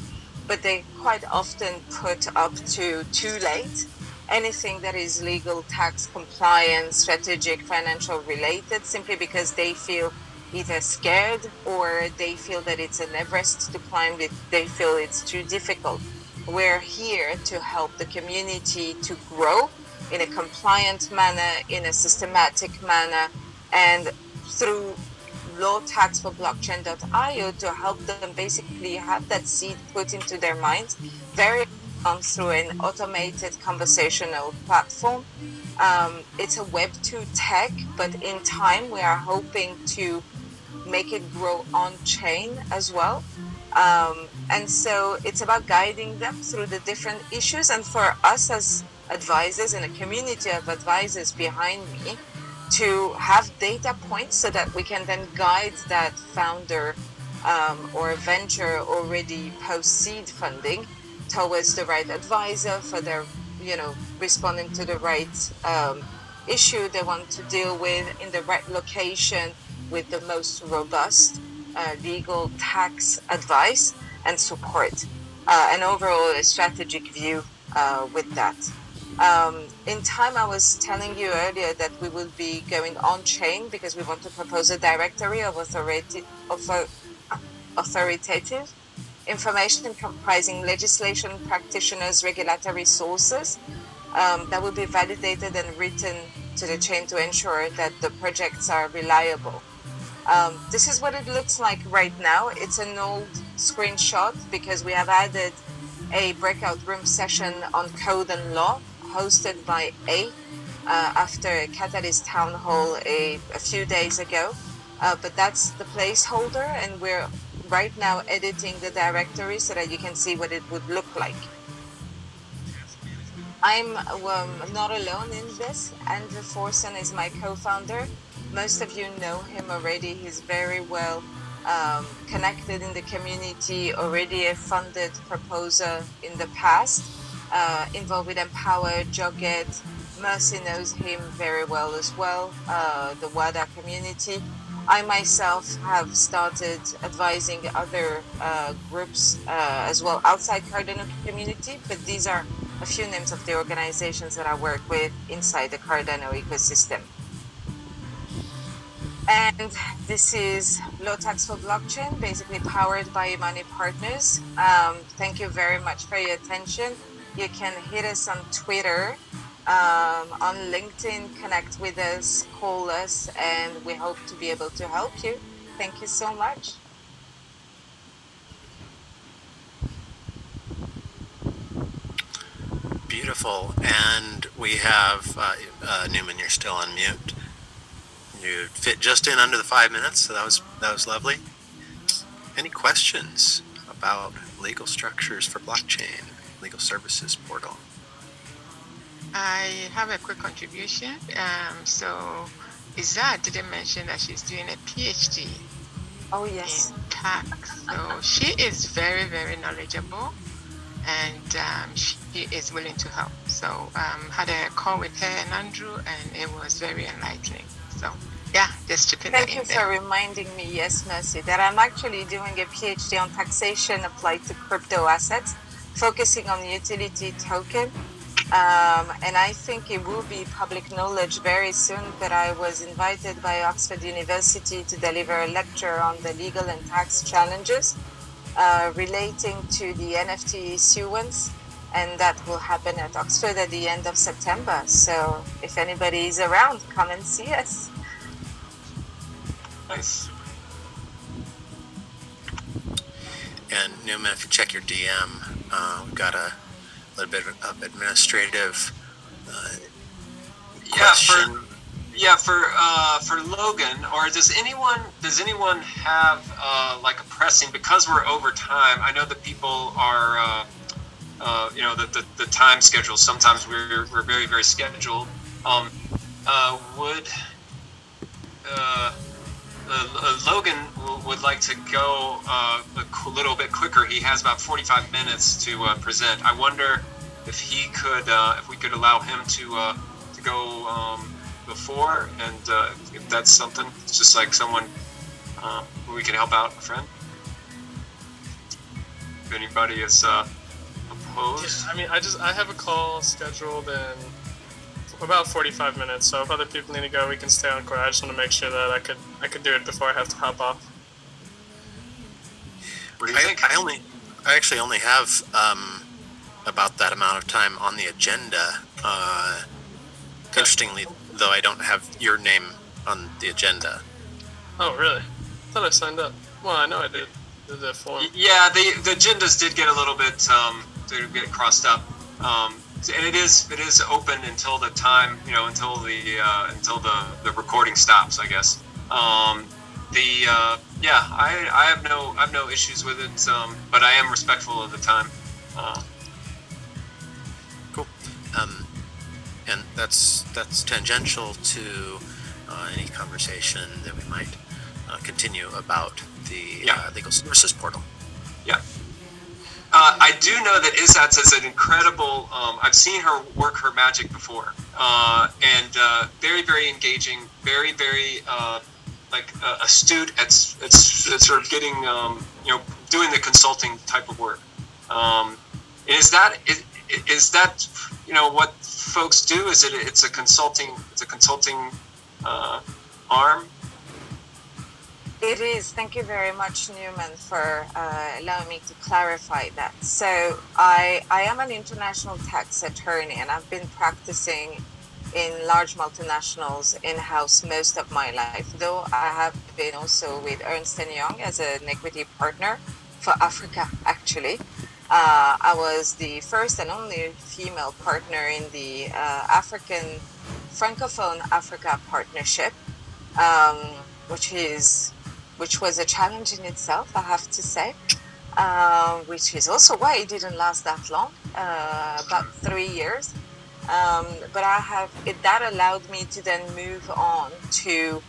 but they quite often put up to too late anything that is legal, tax, compliance, strategic, financial related, simply because they feel either scared or they feel that it's an Everest to climb, they feel it's too difficult. We're here to help the community to grow in a compliant manner, in a systematic manner, and through low tax for blockchain.io to help them basically have that seed put into their minds very through an automated conversational platform. It's a Web2 tech, but in time we are hoping to make it grow on chain as well. And so it's about guiding them through the different issues. And for us as advisors and a community of advisors behind me, to have data points so that we can then guide that founder or venture already post seed funding towards the right advisor for their, responding to the right issue they want to deal with in the right location with the most robust legal tax advice and support, and overall a strategic view with that. In time, I was telling you earlier that we will be going on chain because we want to propose a directory of authoritative information comprising legislation, practitioners, regulatory sources that will be validated and written to the chain to ensure that the projects are reliable. This is what it looks like right now. It's an old screenshot because we have added a breakout room session on code and law hosted by after a Catalyst town hall a few days ago. But that's the placeholder, and we're right now editing the directory so that you can see what it would look like. I'm not alone in this. Andrew Forson is my co-founder. Most of you know him already. He's very well connected in the community, already a funded proposer in the past, involved with Empower, Joget. Mercy knows him very well as well, the Wada community. I myself have started advising other groups as well outside Cardano community, but these are a few names of the organizations that I work with inside the Cardano ecosystem. And this is Low Tax for Blockchain, basically powered by Imani Partners. Thank you very much for your attention. You can hit us on Twitter, on LinkedIn, connect with us, call us, and we hope to be able to help you. Thank you so much. Beautiful. And we have, Newman, you're still on mute. You fit just in under the 5 minutes, so that was lovely. Any questions about legal structures for blockchain, legal services portal? I have a quick contribution. So Izzat didn't mention that she's doing a PhD. Oh yes. In tax. So she is very, very knowledgeable, and she is willing to help. So had a call with her and Andrew, and it was very enlightening. So yeah, just chipping that in there. Thank you for reminding me, yes, Mercy, that I'm actually doing a PhD on taxation applied to crypto assets, focusing on utility token. And I think it will be public knowledge very soon, but I was invited by Oxford University to deliver a lecture on the legal and tax challenges relating to the NFT issuance, and that will happen at Oxford at the end of September. So if anybody is around, come and see us. Nice. And Newman, if you check your DM, we've got a little bit of administrative question. For Logan, or does anyone have like a pressing, because we're over time? I know that people are the time schedule, sometimes we're very, very scheduled. Logan would like to go a little bit quicker. He has about 45 minutes to present. I wonder if he could, if we could allow him to go before, and if that's something, it's just like someone who we can help out, a friend. If anybody is opposed. Yeah, I mean, I have a call scheduled in about 45 minutes, so if other people need to go, we can stay on court. I just want to make sure that I could do it before I have to hop off. What do you think? I actually only have about that amount of time on the agenda. Interestingly, though, I don't have your name on the agenda. Oh, really? I thought I signed up. Well, I know I did. Did the form. Yeah, the agendas did get a little bit did get crossed up, and it is open until the time, until the recording stops, I guess. I have no issues with it, but I am respectful of the time. Cool. And that's tangential to any conversation that we might continue about the legal services portal. Yeah. I do know that Isats is an incredible. I've seen her work her magic before, and very, very engaging, very, very astute at sort of getting doing the consulting type of work. Is that what folks do? Is it's a consulting arm? It is. Thank you very much, Newman, for allowing me to clarify that. So I am an international tax attorney, and I've been practicing in large multinationals in-house most of my life, though I have been also with Ernst & Young as an equity partner for Africa, actually. I was the first and only female partner in the African Francophone Africa Partnership, which was a challenge in itself, I have to say, which is also why it didn't last that long, about 3 years. But that allowed me to then move on to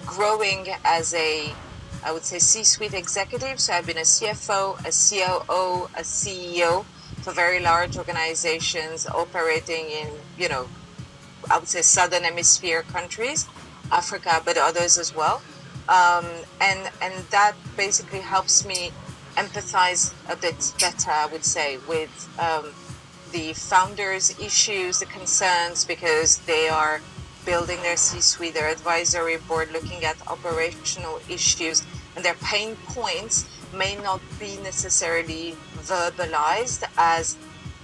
growing as I would say, C-suite executive. So I've been a CFO, a COO, a CEO for very large organizations operating in, I would say Southern Hemisphere countries, Africa, but others as well. And that basically helps me empathize a bit better, I would say, with the founders' issues, the concerns, because they are building their C-suite, their advisory board, looking at operational issues, and their pain points may not be necessarily verbalized as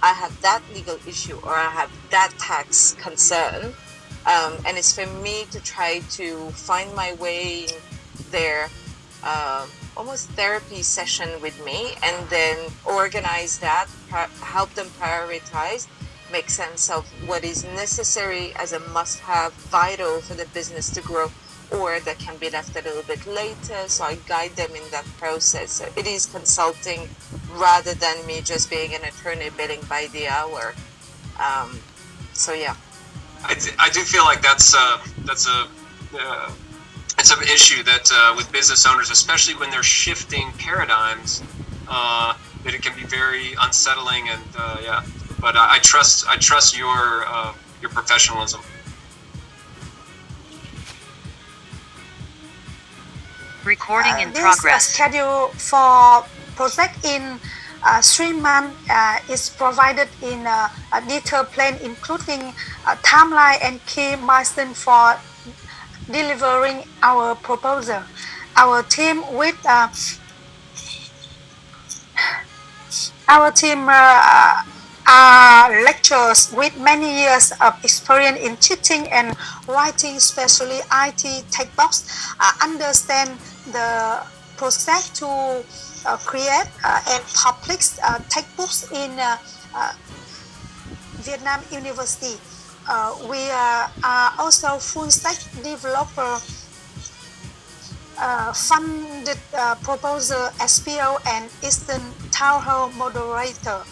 I have that legal issue or I have that tax concern. And it's for me to try to find my way in their almost therapy session with me, and then organize that, help them prioritize, make sense of what is necessary as a must-have, vital for the business to grow, or that can be left a little bit later. So I guide them in that process. So it is consulting rather than me just being an attorney billing by the hour. So yeah. I do feel like that's it's an issue that with business owners, especially when they're shifting paradigms, that it can be very unsettling, and But I trust your professionalism. Recording in progress. This schedule for project in 3 months is provided in a detailed plan, including a timeline and key milestones for delivering our proposal. Our team are lecturers with many years of experience in teaching and writing, especially IT tech box, understand the process to create and publish textbooks in Vietnam University. We are also full stack developer, funded proposer, SPO, and Eastern Town Hall moderator.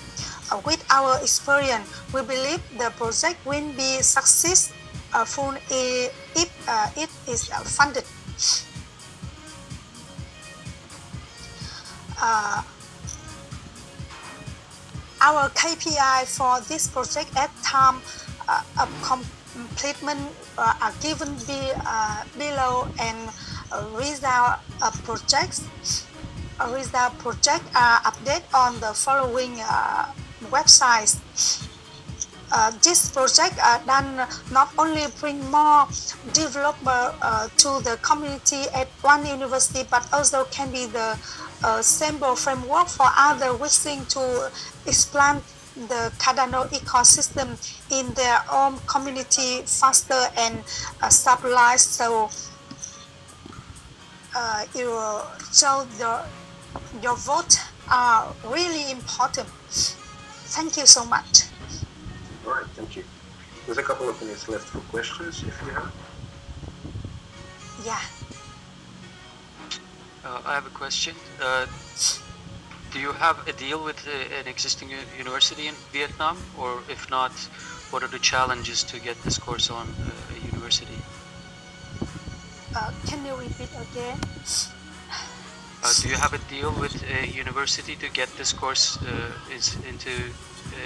With our experience, we believe the project will be successful if it is funded. Our KPI for this project at time of placement are given below, and result project are updated on the following websites. This project done not only bring more developer to the community at one university, but also can be the sample framework for other wishing to expand the Cardano ecosystem in their own community faster and stabilized. So your vote are really important. Thank you so much. All right, thank you. There's a couple of minutes left for questions if you have. Yeah. I have a question. Do you have a deal with an existing university in Vietnam? Or if not, what are the challenges to get this course on a university? Can you repeat again? Do you have a deal with a university to get this course into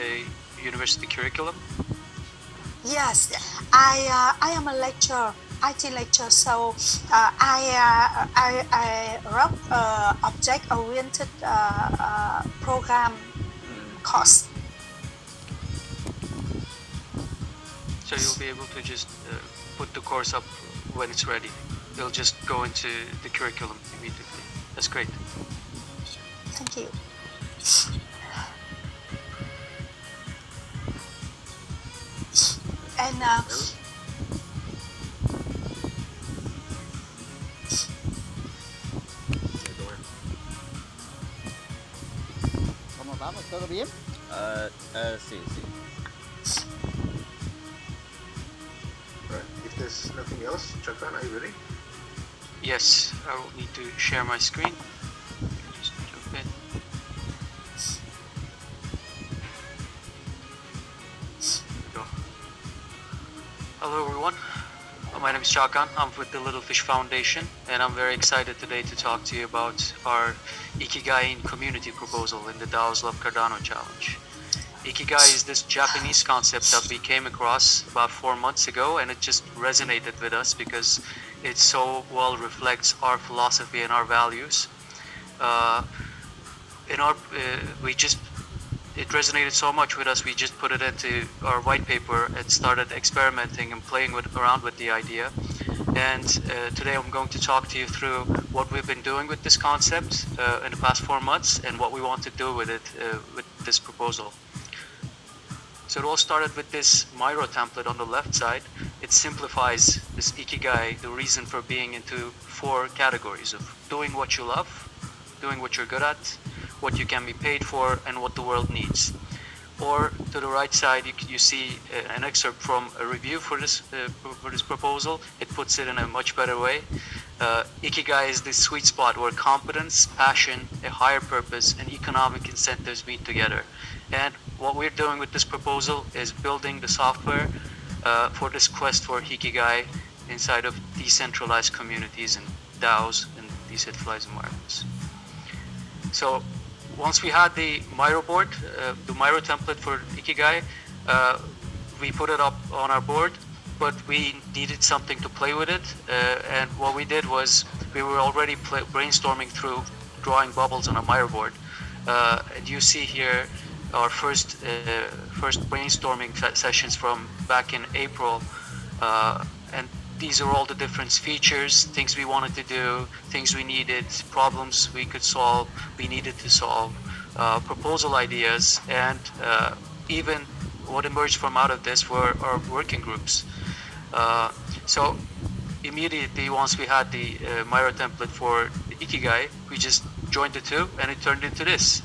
a university curriculum? Yes, I am a lecturer, IT lecturer, so I wrote object-oriented program course. So you'll be able to just put the course up when it's ready. It'll just go into the curriculum immediately. That's great. Thank you. And ¿Cómo vamos? ¿Todo bien? Sí. Right. If there's nothing else, Chakran, are you ready? Yes, I will need to share my screen. Just jump in. There we go. Hello everyone. My name is Chakan. I'm with the Little Fish Foundation, and I'm very excited today to talk to you about our Ikigai in Community proposal in the DAO's Love Cardano Challenge. Ikigai is this Japanese concept that we came across about 4 months ago, and it just resonated with us because it so well reflects our philosophy and our values. It resonated so much with us, we just put it into our white paper and started experimenting and playing around with the idea. And today I'm going to talk to you through what we've been doing with this concept in the past 4 months and what we want to do with it, with this proposal. So it all started with this Miro template on the left side. It simplifies this Ikigai, the reason for being, into 4 categories of doing what you love, doing what you're good at, what you can be paid for, and what the world needs. Or to the right side, you see an excerpt from a review for this proposal. It puts it in a much better way. Ikigai is the sweet spot where competence, passion, a higher purpose, and economic incentives meet together. And what we're doing with this proposal is building the software for this quest for Ikigai inside of decentralized communities and DAOs and decentralized environments. So once we had the Miro board, the Miro template for Ikigai, we put it up on our board, but we needed something to play with it. And what we did was we were already brainstorming through drawing bubbles on a Miro board. And you see here our first brainstorming sessions from back in April. And these are all the different features, things we wanted to do, things we needed, problems we could solve, we needed to solve, proposal ideas, and even what emerged from out of this were our working groups. So immediately once we had the Miro template for Ikigai, we just joined the two and it turned into this.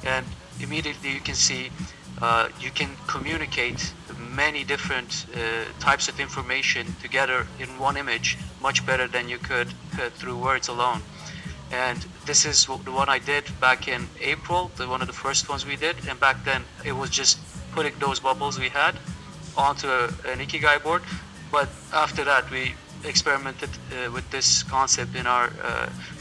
And immediately you can see you can communicate many different types of information together in one image much better than you could through words alone. And this is the one I did back in April, one of the first ones we did. And back then it was just putting those bubbles we had onto an Ikigai board. But after that we experimented with this concept in our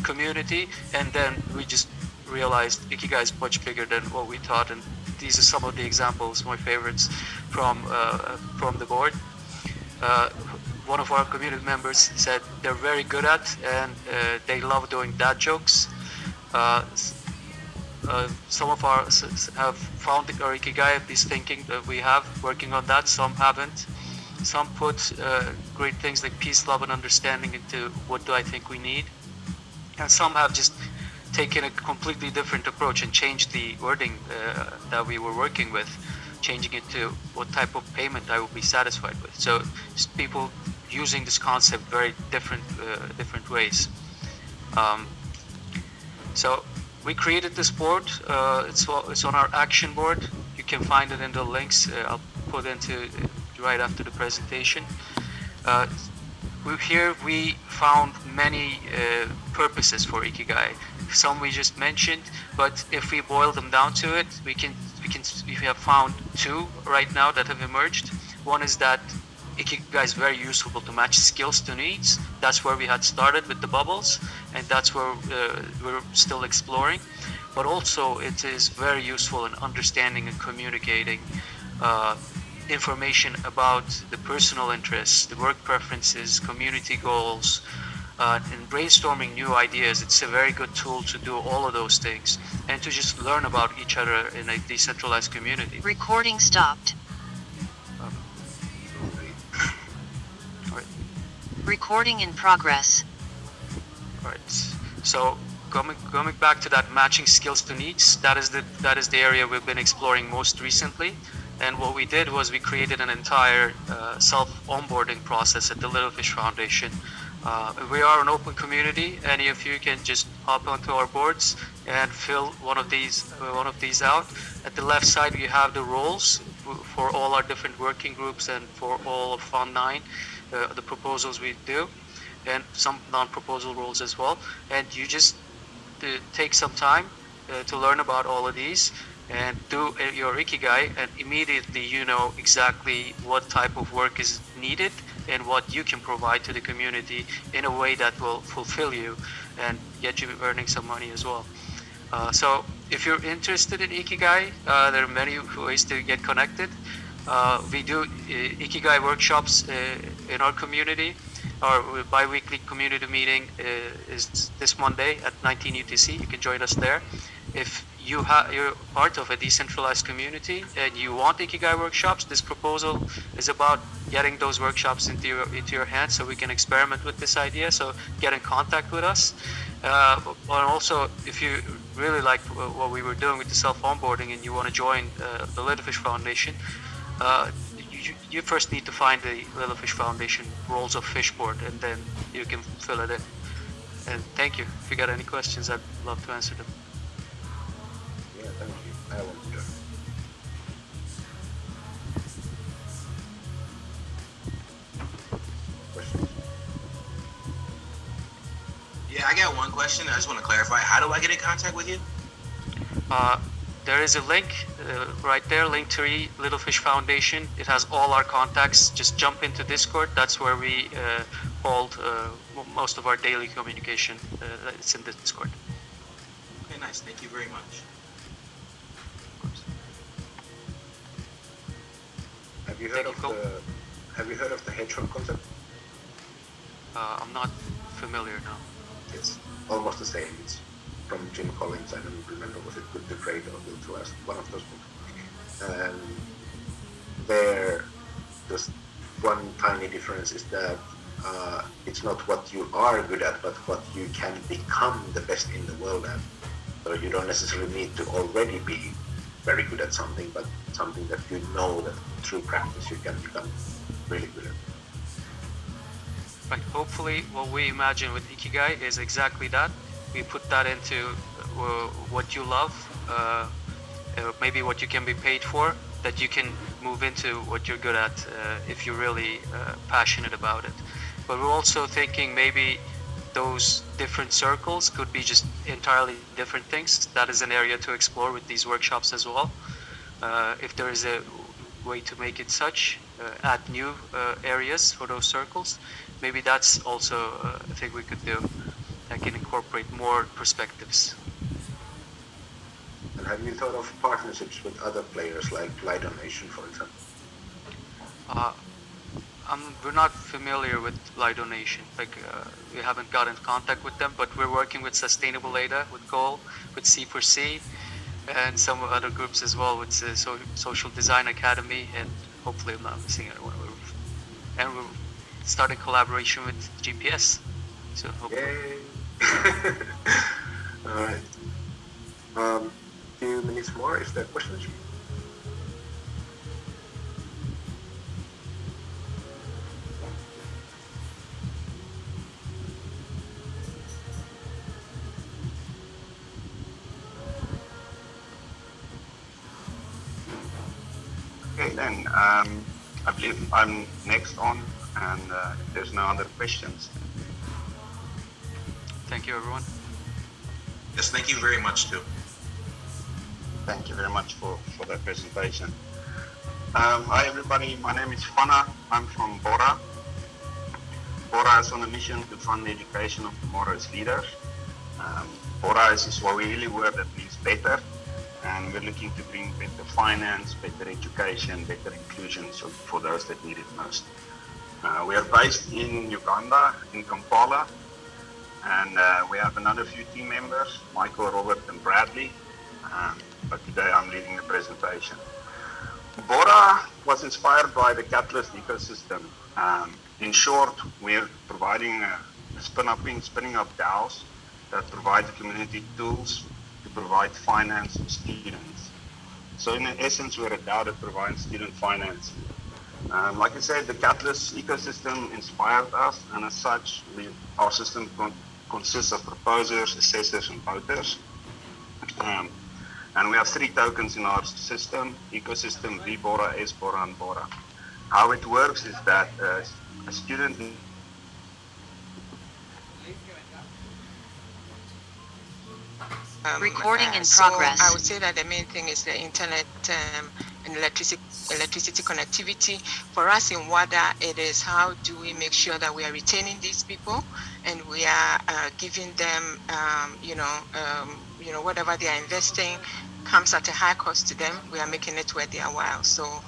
community, and then we just realized Ikigai is much bigger than what we thought. And these are some of the examples, my favorites from the board. one of our community members said they're very good at, and they love doing dad jokes. Some of our have found our ikigai, this thinking that we have, working on that. Some haven't. Some put great things like peace, love, and understanding into what do I think we need. And some have just taken a completely different approach and changed the wording that we were working with, changing it to what type of payment I will be satisfied with. So just people using this concept very different ways. So we created this board. It's on our action board. You can find it in the links. I'll put into right after the presentation. Here we found many purposes for ikigai. Some we just mentioned, but if we boil them down to it, we have found two right now that have emerged. One is that ikigai is very useful to match skills to needs. That's where we had started with the bubbles, and that's where we're still exploring. But also it is very useful in understanding and communicating information about the personal interests, the work preferences, community goals, and brainstorming new ideas. It's a very good tool to do all of those things and to just learn about each other in a decentralized community. Recording stopped. Recording in progress. Right. So coming back to that matching skills to needs, that is the area we've been exploring most recently. And what we did was we created an entire self-onboarding process at the Little Fish Foundation. We are an open community. Any of you can just hop onto our boards and fill one of these out. At the left side, we have the roles for all our different working groups and for all of Fund 9, the proposals we do, and some non-proposal roles as well. And you just take some time to learn about all of these and do your ikigai, and immediately you know exactly what type of work is needed and what you can provide to the community in a way that will fulfill you and get you earning some money as well. So if you're interested in ikigai, there are many ways to get connected. We do ikigai workshops in our community. Our bi-weekly community meeting is this Monday at 19 UTC. You can join us there. If you're part of a decentralized community and you want ikigai workshops, this proposal is about getting those workshops into your hands so we can experiment with this idea. So get in contact with us. And also, if you really like what we were doing with the self-onboarding and you want to join the Little Fish Foundation, you first need to find the Little Fish Foundation Roles of Fish board, and then you can fill it in. And thank you. If you got any questions, I'd love to answer them. Yeah, thank you. I want to join. Questions? Yeah, I got one question. I just want to clarify. How do I get in contact with you? There is a link right there, Linktree, Little Fish Foundation. It has all our contacts. Just jump into Discord. That's where we hold most of our daily communication. It's in the Discord. Okay, nice. Thank you very much. Have you heard of the hedgehog concept? I'm not familiar now. It's almost the same. It's from Jim Collins. I don't remember, was it Good to Great or Good to Last, one of those books. And there, just one tiny difference is that it's not what you are good at, but what you can become the best in the world at. So you don't necessarily need to already be very good at something, but something that you know that through practice you can become really good at. Right. Hopefully, what we imagine with Ikigai is exactly that. We put that into what you love, maybe what you can be paid for, that you can move into what you're good at if you're really passionate about it. But we're also thinking maybe those different circles could be just entirely different things. That is an area to explore with these workshops as well. If there is a way to make it such, add new areas for those circles, maybe that's also a thing we could do that can incorporate more perspectives. And have you thought of partnerships with other players like Light Donation, for example? we're not familiar with Light Donation. Like we haven't got in contact with them, but we're working with Sustainable ADA, with Goal, with C4C, and some other groups as well, with the Social Design Academy, and hopefully I'm not missing anyone. And we're starting collaboration with GPS. So hopefully. All right. Few minutes more. Is there questions? Okay, then I believe I'm next on, and if there's no other questions. Thank you, everyone. Yes, thank you very much, too. Thank you very much for that presentation. Hi, everybody. My name is Wada. I'm from Wada. Wada is on a mission to fund the education of tomorrow's leaders. Wada is a Swahili word that means better, and we're looking to bring better finance, better education, better inclusion for those that need it most. We are based in Uganda, in Kampala, and we have another few team members, Michael, Robert, and Bradley, but today I'm leading the presentation. Wada was inspired by the Catalyst ecosystem. In short, we're providing spinning up DAOs that provide the community tools to provide finance for students. So in essence, we're a DAO that provides student finance. Like I said, the Catalyst ecosystem inspired us, and as such, our system consists of proposers, assessors, and voters. And we have 3 tokens in our system: ecosystem, VBORA, SBORA, and BORA. How it works is that a student Recording in so progress. I would say that the main thing is the internet and electricity connectivity. For us in WADA, it is how do we make sure that we are retaining these people and we are giving them, whatever they are investing comes at a high cost to them. We are making it worth their while. So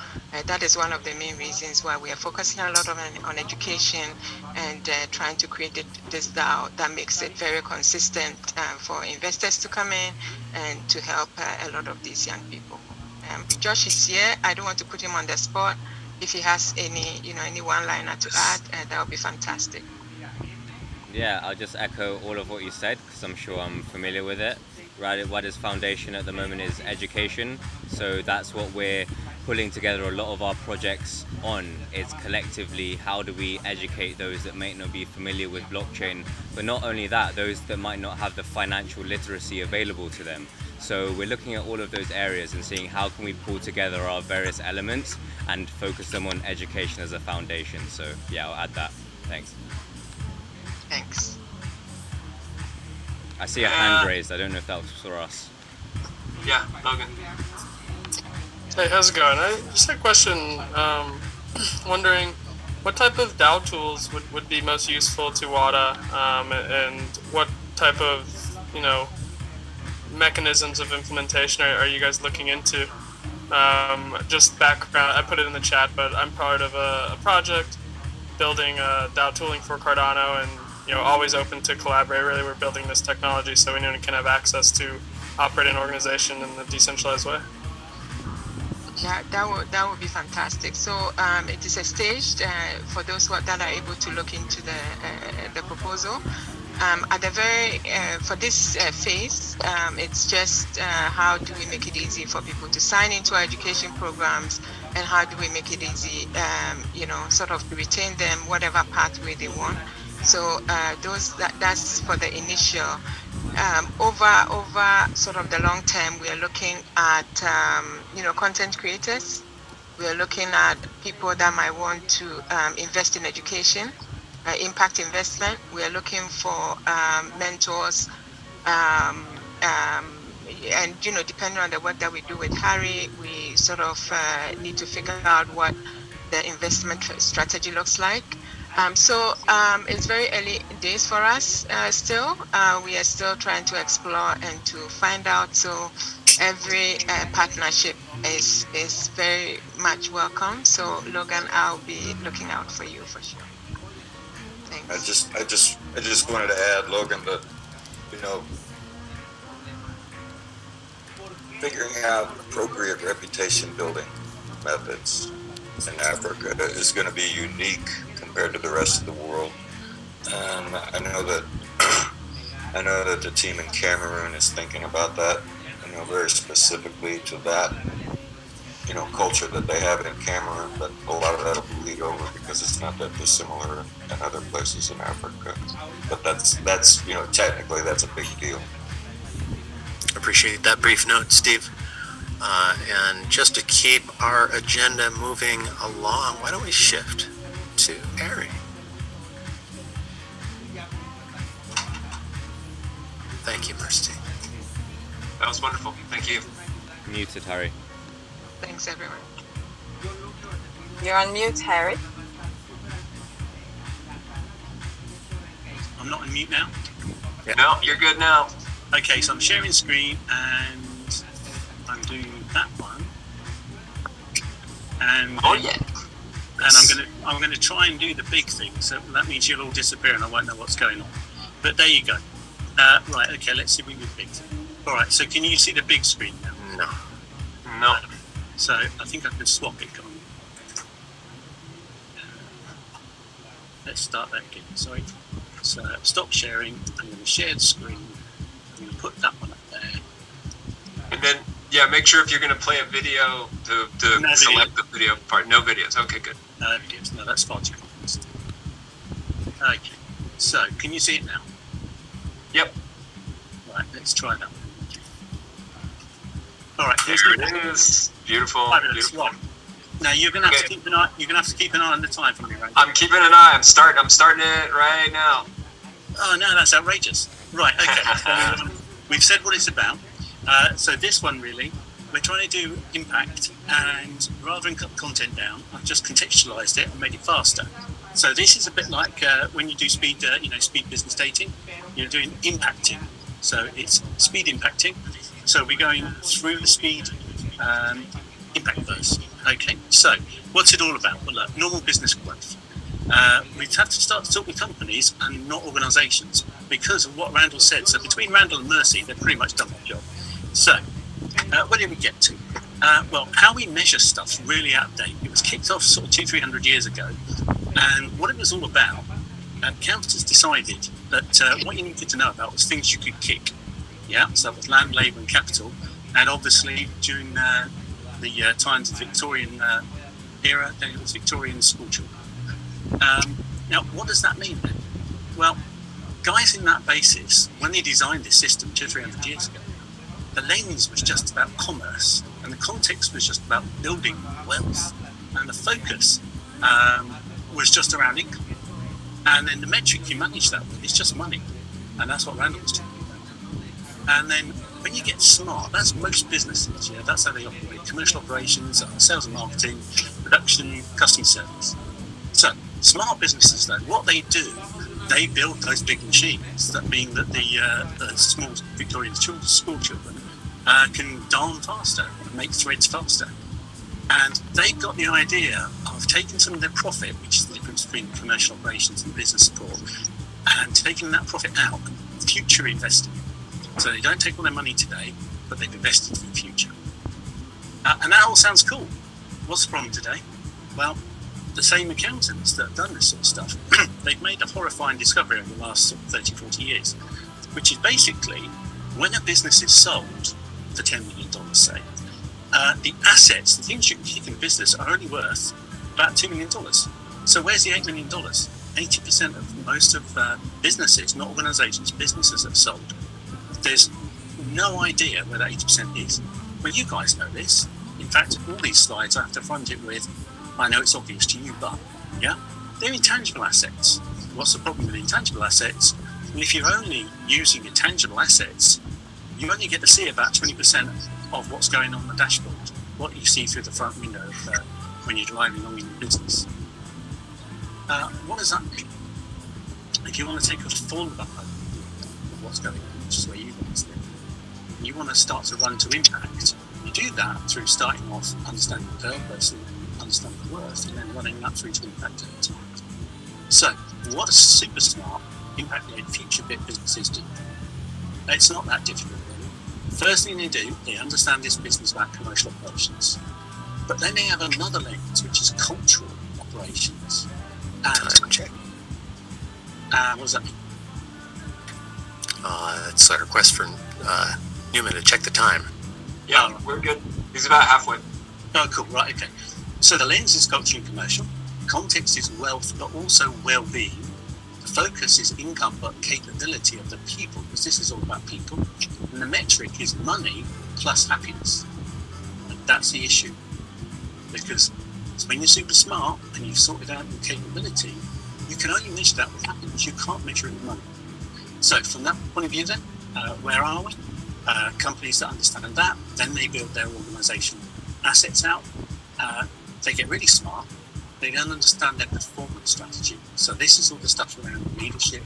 that is one of the main reasons why we are focusing a lot on education and trying to create this DAO that makes it very consistent for investors to come in and to help a lot of these young people. Josh is here. I don't want to put him on the spot. If he has any one-liner to add, that would be fantastic. Yeah, I'll just echo all of what you said because I'm sure I'm familiar with it. Wada's foundation at the moment is education, so that's what we're pulling together a lot of our projects on. It's collectively how do we educate those that may not be familiar with blockchain, but not only that, those that might not have the financial literacy available to them. So we're looking at all of those areas and seeing how can we pull together our various elements and focus them on education as a foundation. So yeah, I'll add that. Thanks. Thanks. I see a hand raised. I don't know if that was for us. Yeah, Logan. Hey, how's it going? I just had a question. Wondering what type of DAO tools would be most useful to WADA, and what type of mechanisms of implementation are you guys looking into? Just background, I put it in the chat, but I'm part of a project building DAO tooling for Cardano, and always open to collaborate. Really, we're building this technology so anyone can have access to operate an organization in a decentralized way. Yeah, that would be fantastic. So it is a stage for those that are able to look into the proposal. At the very for this phase, it's just how do we make it easy for people to sign into our education programs, and how do we make it easy, sort of to retain them whatever pathway they want. So that's for the initial. Over sort of the long term, we are looking at content creators. We are looking at people that might want to invest in education, impact investment. We are looking for mentors, and depending on the work that we do with Harry, we sort of need to figure out what the investment strategy looks like. So it's very early days for us still. We are still trying to explore and to find out. So every partnership is very much welcome. So Logan, I'll be looking out for you for sure. Thanks. I just wanted to add, Logan, that, you know, figuring out appropriate reputation building methods in Africa is going to be unique compared to the rest of the world. And I know that the team in Cameroon is thinking about that, you know, very specifically to that, you know, culture that they have in Cameroon, but a lot of that will bleed over because it's not that dissimilar in other places in Africa. But that's you know, technically that's a big deal. Appreciate that brief note, Steve. And just to keep our agenda moving along, why don't we shift to Harry? Thank you, Mercy. That was wonderful. Thank you. Muted, Harry. Thanks, everyone. You're on mute, Harry. I'm not on mute now? Yeah. No, you're good now. Okay, so I'm sharing screen and I'm doing that one. And oh yeah. And I'm gonna try and do the big thing. So that means you'll all disappear and I won't know what's going on. But there you go. Right, okay, let's see if we can do the big thing. Alright, so can you see the big screen now? No. No. So I think I can swap it, can't I? Let's start that again, sorry. So stop sharing, I'm going to share the screen, I'm going to put that one up there. And then, yeah, make sure if you're going to play a video to No select video. the video part. No videos, okay, good. No videos, no, that's far too complex. Okay, so can you see it now? Yep. Right, let's try that one. Alright, There it is. Beautiful. Fabulous. Beautiful. Right. Now you're gonna have to keep an eye. You're gonna have to keep an eye on the time for me, right? I'm keeping an eye. I'm starting it right now. Oh no, that's outrageous. Right. Okay. So, we've said what it's about. So this one really, we're trying to do impact, and rather than cut the content down, I've just contextualized it and made it faster. So this is a bit like when you do speed, speed business dating. You're doing impacting. So it's speed impacting. So we're going through the speed impact verse. Okay, so what's it all about? Well, look, normal business growth. We've had to start to talk with companies and not organisations because of what Randall said. So between Randall and Mercy, they've pretty much done their job. So where did we get to? Well, how we measure stuff's really out of date. It was kicked off sort of 200-300 years ago, and what it was all about, counters decided that what you needed to know about was things you could kick. Yeah, so that was land, labour and capital. And obviously during the times of the Victorian era, then it was Victorian school children. Now, what does that mean then? Well, guys in that basis, when they designed this system 200-300 years ago, the lens was just about commerce and the context was just about building wealth. And the focus was just around income. And then the metric you manage that with is just money. And that's what Randall was talking about. And then when you get smart, that's most businesses, yeah, that's how they operate. Commercial operations, sales and marketing, production, customer service. So smart businesses though, what they do, they build those big machines. That mean that the small Victorian school children can darn faster, make threads faster. And they've got the idea of taking some of their profit, which is the difference between commercial operations and business support, and taking that profit out and future investing. So they don't take all their money today, but they've invested for the future. And that all sounds cool. What's the problem today? Well, the same accountants that have done this sort of stuff, they've made a horrifying discovery over the last 30, 40 years, which is basically when a business is sold for $10 million, say, the assets, the things you can kick in business are only worth about $2 million. So where's the $8 million? 80% of most of businesses, not organizations, businesses that have sold, there's no idea where that 80% is. Well, you guys know this. In fact, all these slides I have to front it with, I know it's obvious to you, but, yeah, they're intangible assets. What's the problem with intangible assets? Well, if you're only using intangible assets, you only get to see about 20% of what's going on the dashboard, what you see through the front window when you're driving along in your business. What does that mean? If you want to take a full look of what's going on, which is where you guys live, and you want to start to run to impact, You do that through starting off understanding the purpose and understanding the worth, and then running that through to impact over time. So, what a super smart impact-led future bit businesses do. It's not that difficult, really. First thing they do, they understand this business about commercial operations. But then they have another lens, which is cultural operations. And time check. What does that mean? It's a request for Newman to check the time. Yeah, we're good. He's about halfway. Oh, cool. Right, okay. So the lens is culture and commercial. Context is wealth, but also well-being. The focus is income, but capability of the people, because this is all about people. And the metric is money plus happiness. And that's the issue. Because when you're super smart and you've sorted out your capability, you can only measure that with happiness. You can't measure it with money. So from that point of view then, where are we? Companies that understand that, then they build their organisation assets out. They get really smart. They then understand their performance strategy. So this is all the stuff around leadership,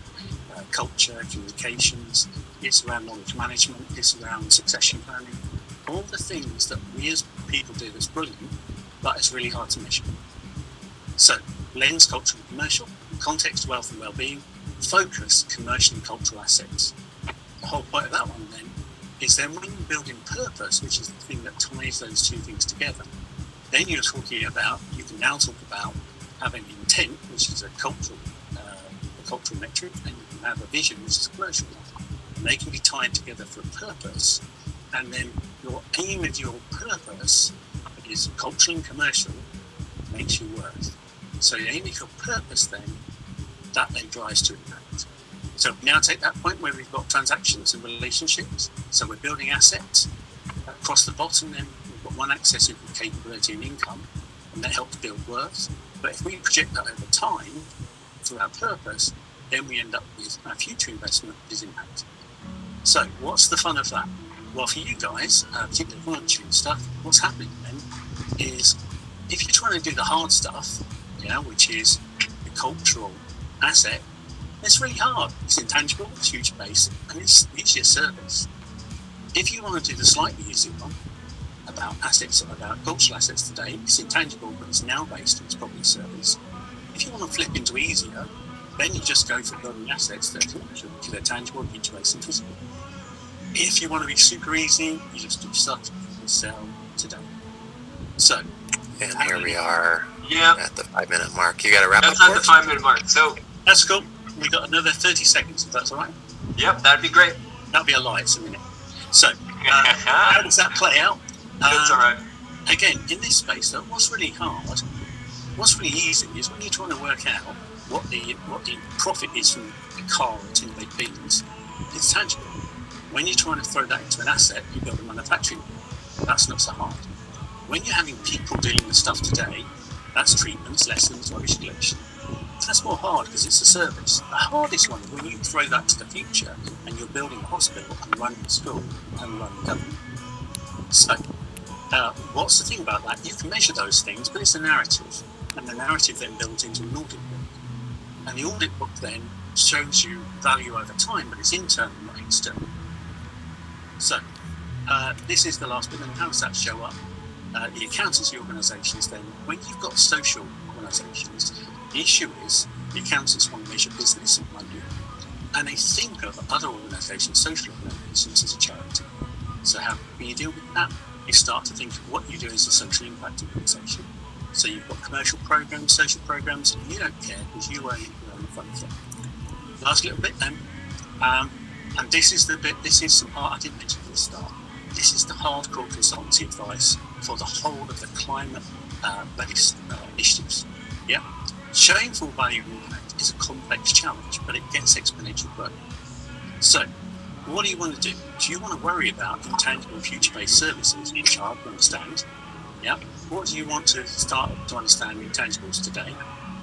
culture, communications. It's around knowledge management. It's around succession planning. All the things that we as people do that's brilliant, but it's really hard to measure. So lens, culture and commercial, context, wealth and well-being, focus, commercial and cultural assets. The whole point of that one then is then when you're building purpose, which is the thing that ties those two things together, then you're talking about, you can now talk about having intent, which is a cultural metric, and you can have a vision, which is a commercial one. And they can be tied together for a purpose, and then your aim of your purpose is cultural and commercial, makes you worth. So your aim of your purpose then, that then drives to impact. So we now take that point where we've got transactions and relationships, so we're building assets. Across the bottom then, we've got one axis of capability and income, and that helps build worth. But if we project that over time, through our purpose, then we end up with our future investment is impact. So what's the fun of that? Well, for you guys, particularly voluntary stuff, what's happening then is if you're trying to do the hard stuff, which is the cultural asset, it's really hard. It's intangible, it's huge base, and it's usually a service. If you want to do the slightly easier one about assets, about cultural assets today, it's intangible, but it's now based, and it's probably a service. If you want to flip into easier, then you just go for building assets that are commercial, because they're tangible, future based, and physical. If you want to be super easy, you just do stuff you sell today. So, and here we are Yep. at the 5-minute mark. You got to wrap That's up. at the 5-minute mark. So that's cool. We got another 30 seconds, if that's all right. Yep, that'd be great. That'll be a lie. It's a minute. So, how does that play out? That's all right. Again, in this space, though, what's really hard, what's really easy is when you're trying to work out what the profit is from a car or tin baked beans. It's tangible. When you're trying to throw that into an asset, you build a manufacturing. That's not so hard. When you're having people dealing with stuff today, that's treatments, lessons, rubbish collection. That's more hard because it's a service. The hardest one is when you throw that to the future and you're building a hospital and running a school and running government. So, what's the thing about that? You can measure those things, but it's a narrative. And the narrative then builds into an audit book. And the audit book then shows you value over time, but it's internal, not external. So, this is the last bit. And how does that show up? The accountancy organisations then, when you've got social organisations, the issue is the accountants want to measure business and money, and they think of other organisations, social organisations, as a charity. So how can you deal with that? You start to think of what you do as a social impact organisation. So you've got commercial programs, social programs, and you don't care because you own the fund thing. Last little bit then, and this is the bit, this is some part I didn't mention at the start. This is the hardcore consultancy advice for the whole of the climate-based initiatives. Yeah, showing full value impact is a complex challenge, but it gets exponential growth. So, what do you want to do? Do you want to worry about intangible future-based services, which I understand? Yeah. What do you want to start to understand intangibles today?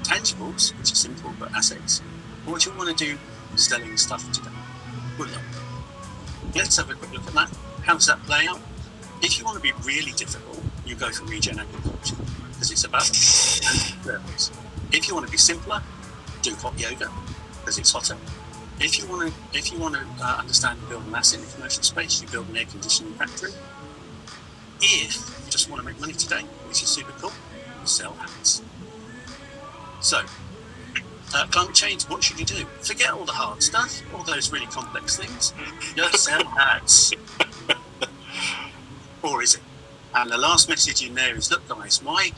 Tangibles, which are simple but assets. What do you want to do selling stuff today? Good luck. Let's have a quick look at that. How does that play out? If you want to be really difficult, you go for regen agriculture because it's about service. If you want to be simpler, do hot yoga because it's hotter. If you want to understand and build an asset in the commercial space, you build an air conditioning factory. If you just want to make money today, which is super cool, sell hats. So, climate change, what should you do? Forget all the hard stuff, all those really complex things. Just sell hats. Or is it? And the last message in there is, look guys, why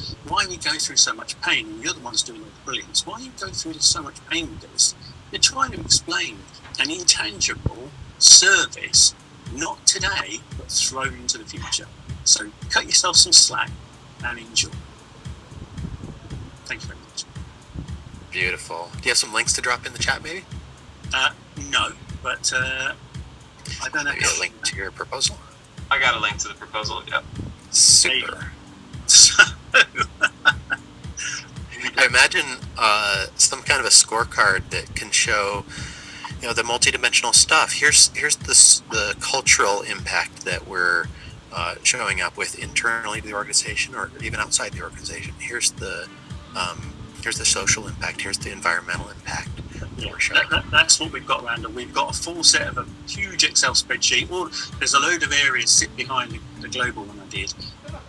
we go through so much pain, and you're the ones doing all the brilliance, why you go through so much pain with this? You're trying to explain an intangible service, not today, but thrown into the future. So cut yourself some slack and enjoy. Thank you very much. Beautiful. Do you have some links to drop in the chat, maybe? No, but I don't know. Maybe a link to your proposal? I got a link to the proposal, yep. Super. I imagine some kind of a scorecard that can show, the multidimensional stuff. Here's the cultural impact that we're showing up with internally to the organization, or even outside the organization. Here's the social impact. Here's the environmental impact. Yeah, that's what we've got, Randall. We've got a full set of a huge Excel spreadsheet. There's a load of areas sit behind the global one I did,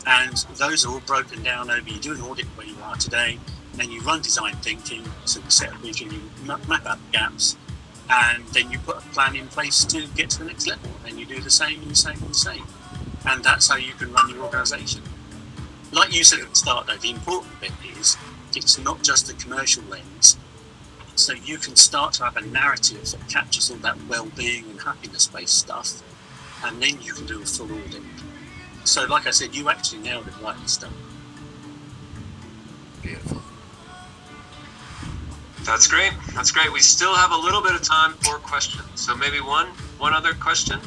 and those are all broken down over. You do an audit where you are today, and then you run design thinking, so you set a vision, you map out the gaps, and then you put a plan in place to get to the next level, and you do the same and the same and the same. And that's how you can run your organisation. Like you said at the start, though, the important bit is it's not just the commercial lens. So you can start to have a narrative that captures all that well-being and happiness-based stuff, and then you can do a full audit. So, like I said, you actually nailed it right at the start. Beautiful. That's great. That's great. We still have a little bit of time for questions. So maybe one other question.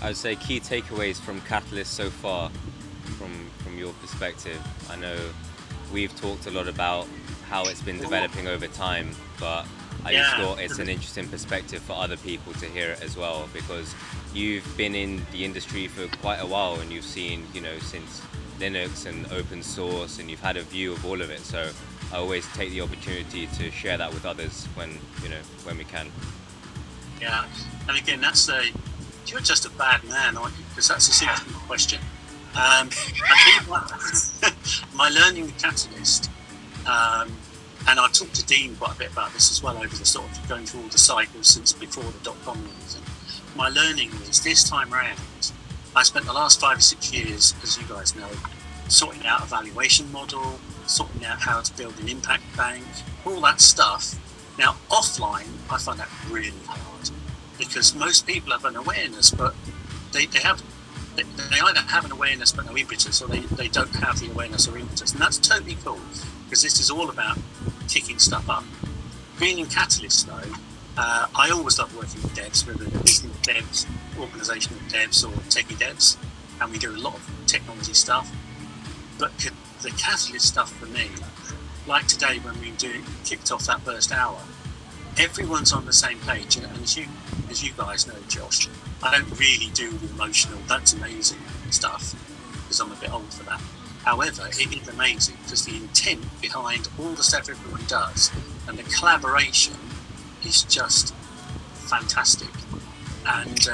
I would say key takeaways from Catalyst so far, from your perspective. I know we've talked a lot about how it's been developing over time, but I just thought it's an interesting perspective for other people to hear it as well, because you've been in the industry for quite a while and you've seen, since Linux and open source, and you've had a view of all of it. So I always take the opportunity to share that with others when we can. Yeah, and again, you're just a bad man, aren't you? Because that's a simple question. I think my learning with Catalyst, and I talked to Dean quite a bit about this as well over the sort of going through all the cycles since before the .com and everything. My learning was this time around, I spent the last 5 or 6 years, as you guys know, sorting out a valuation model, sorting out how to build an impact bank, all that stuff. Now, offline, I find that really hard because most people have an awareness, but they either have an awareness but no impetus, or they don't have the awareness or impetus. And that's totally cool, because this is all about kicking stuff up. Being in Catalyst, though, I always love working with devs, whether they're business devs, organizational devs, or techie devs, and we do a lot of technology stuff. But the Catalyst stuff for me, like today when we kicked off that first hour, everyone's on the same page. And as you guys know, Josh, I don't really do the emotional, that's amazing stuff, because I'm a bit old for that. However, it is amazing because the intent behind all the stuff everyone does and the collaboration is just fantastic. And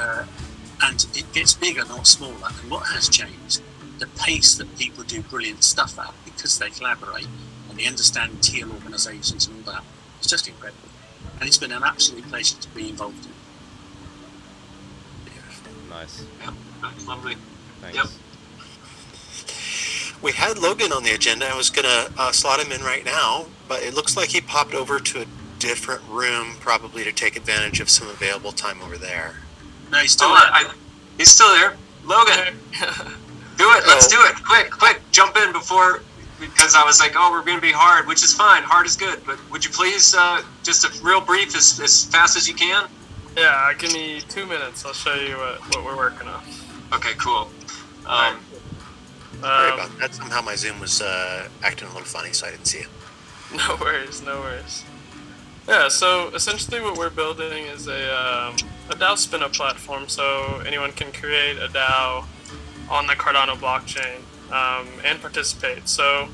it gets bigger, not smaller. And what has changed? The pace that people do brilliant stuff at, because they collaborate and they understand tier organisations and all that. It's just incredible. And it's been an absolute pleasure to be involved in. Nice. Yep, that's lovely. Thanks. Yep. We had Logan on the agenda. I was going to slot him in right now, but it looks like he popped over to a different room, probably to take advantage of some available time over there. No, he's still there. He's still there. Logan, do it. Let's do it. Quick, jump in because I was like, we're going to be hard, which is fine. Hard is good. But would you please, just a real brief, as fast as you can? Yeah, give me 2 minutes. I'll show you what we're working on. Okay, cool. Sorry about that. Somehow my Zoom was acting a little funny, so I didn't see it. No worries. Yeah, so essentially what we're building is a DAO spin-up platform, so anyone can create a DAO on the Cardano blockchain and participate. So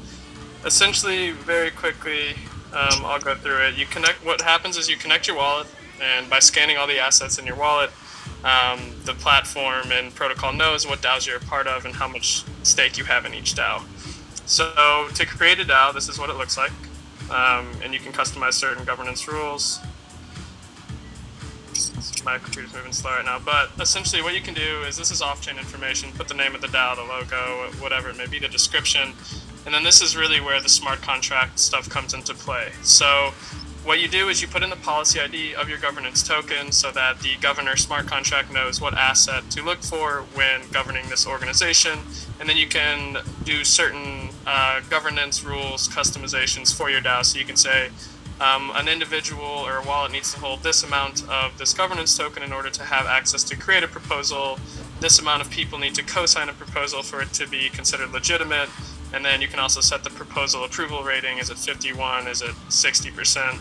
essentially, very quickly, I'll go through it. What happens is you connect your wallet And by scanning all the assets in your wallet, the platform and protocol knows what DAOs you're a part of and how much stake you have in each DAO. So to create a DAO, this is what it looks like. And you can customize certain governance rules. My computer's moving slow right now, but essentially what you can do is, this is off-chain information, put the name of the DAO, the logo, whatever it may be, the description, and then this is really where the smart contract stuff comes into play. So what you do is you put in the policy ID of your governance token so that the governor smart contract knows what asset to look for when governing this organization, and then you can do certain governance rules, customizations for your DAO. So you can say, an individual or a wallet needs to hold this amount of this governance token in order to have access to create a proposal. This amount of people need to co-sign a proposal for it to be considered legitimate. And then you can also set the proposal approval rating. Is it 51? Is it 60%?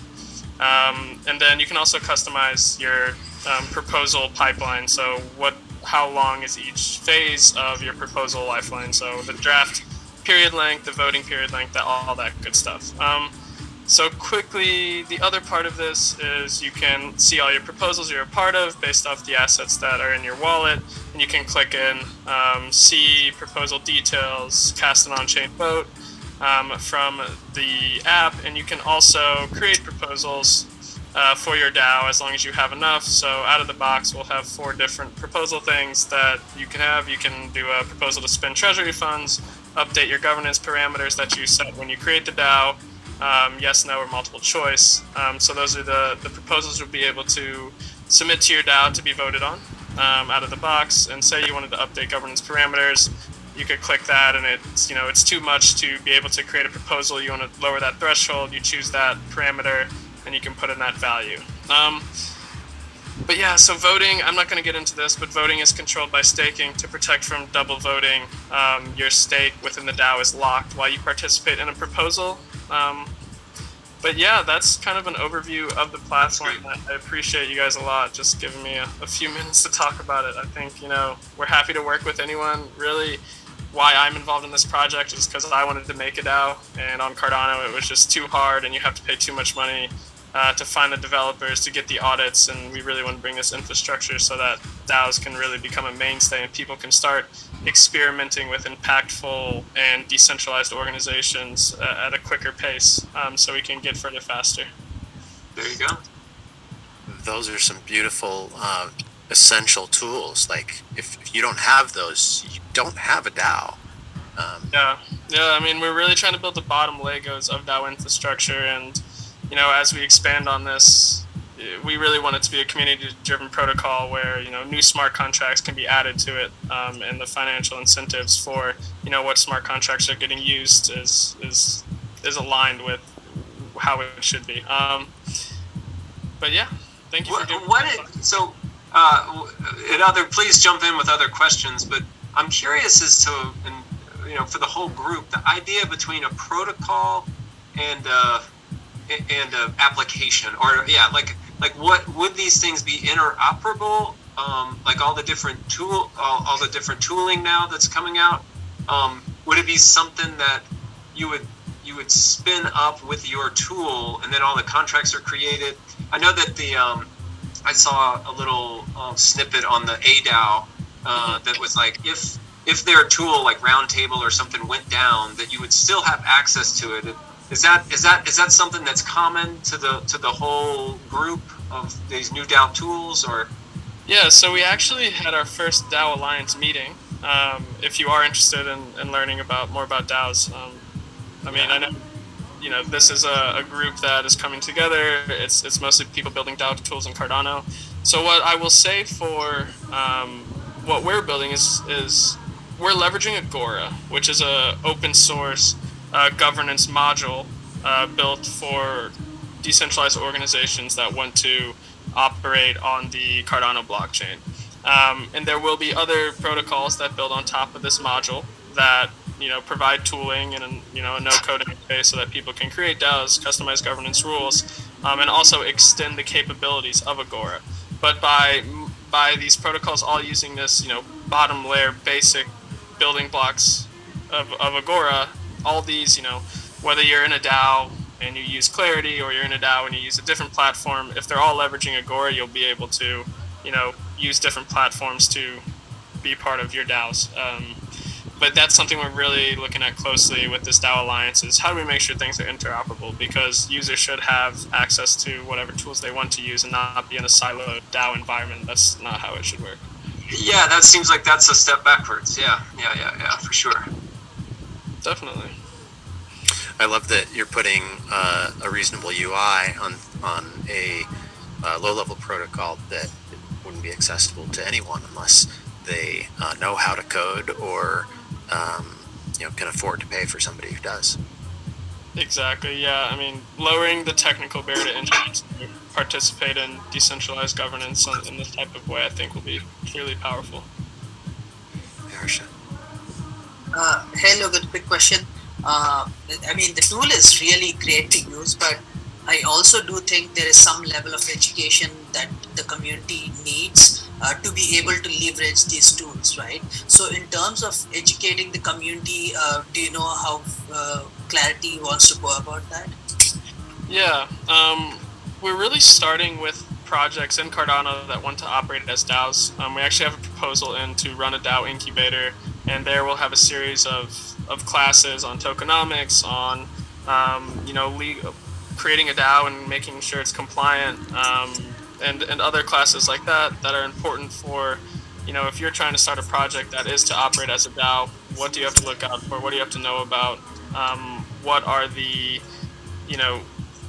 And then you can also customize your proposal pipeline. So how long is each phase of your proposal lifeline? So the draft period length, the voting period length, all that good stuff. So quickly, the other part of this is you can see all your proposals you're a part of based off the assets that are in your wallet, and you can click in, see proposal details, cast an on-chain vote from the app, and you can also create proposals for your DAO as long as you have enough. So out of the box, we'll have 4 different proposal things that you can have. You can do a proposal to spend treasury funds, update your governance parameters that you set when you create the DAO, yes, no, or multiple choice. So those are the proposals you'll be able to submit to your DAO to be voted on out of the box. And say you wanted to update governance parameters, you could click that, and it's too much to be able to create a proposal. You want to lower that threshold, you choose that parameter, and you can put in that value. But yeah, so voting, I'm not going to get into this, but voting is controlled by staking to protect from double voting. Your stake within the DAO is locked while you participate in a proposal. But yeah, that's kind of an overview of the platform. I appreciate you guys a lot just giving me a few minutes to talk about it. I think, we're happy to work with anyone. Really, why I'm involved in this project is because I wanted to make a DAO, and on Cardano it was just too hard, and you have to pay too much money to find the developers, to get the audits, and we really want to bring this infrastructure so that DAOs can really become a mainstay and people can start experimenting with impactful and decentralized organizations at a quicker pace, so we can get further faster. There you go. Those are some beautiful essential tools. Like if you don't have those, you don't have a DAO. Yeah, I mean, we're really trying to build the bottom Legos of DAO infrastructure, and as we expand on this, we really want it to be a community-driven protocol where new smart contracts can be added to it, and the financial incentives for what smart contracts are getting used is aligned with how it should be. But yeah, thank you for doing please jump in with other questions. But I'm curious as to, for the whole group, the idea between a protocol and application, or like what would these things be interoperable? Like all the different all the different tooling now that's coming out. Would it be something that you would spin up with your tool, and then all the contracts are created? I know that I saw a little snippet on the ADAO that was like, if their tool like Roundtable or something went down, that you would still have access to it. Is that something that's common to the whole group of these new DAO tools, or? Yeah, so we actually had our first DAO Alliance meeting. If you are interested in learning more about DAOs, I mean, I know, this is a group that is coming together. It's mostly people building DAO tools in Cardano. So what I will say for what we're building is we're leveraging Agora, which is a open source governance module built for decentralized organizations that want to operate on the Cardano blockchain. And there will be other protocols that build on top of this module that provide tooling and a no-code interface so that people can create DAOs, customize governance rules, and also extend the capabilities of Agora. But by these protocols all using this bottom layer basic building blocks of Agora, all these whether you're in a DAO and you use Clarity, or you're in a DAO and you use a different platform, if they're all leveraging Agora, you'll be able to, use different platforms to be part of your DAOs. But that's something we're really looking at closely with this DAO alliance, is how do we make sure things are interoperable, because users should have access to whatever tools they want to use and not be in a siloed DAO environment. That's not how it should work. Yeah, that seems like that's a step backwards. Yeah, for sure. Definitely. I love that you're putting a reasonable UI on a low-level protocol that wouldn't be accessible to anyone unless they know how to code or can afford to pay for somebody who does. Exactly. Yeah. I mean, lowering the technical barrier to entry to participate in decentralized governance in this type of way, I think, will be really powerful. Hey Logan, quick question. I mean, the tool is really great to use, but I also do think there is some level of education that the community needs to be able to leverage these tools, right? So in terms of educating the community, do you know how Clarity wants to go about that? Yeah, we're really starting with projects in Cardano that want to operate as DAOs. We actually have a proposal in to run a DAO incubator, and there we'll have a series of classes on tokenomics, on creating a DAO and making sure it's compliant, and other classes like that are important for, if you're trying to start a project that is to operate as a DAO, what do you have to look out for? What do you have to know about? What are the,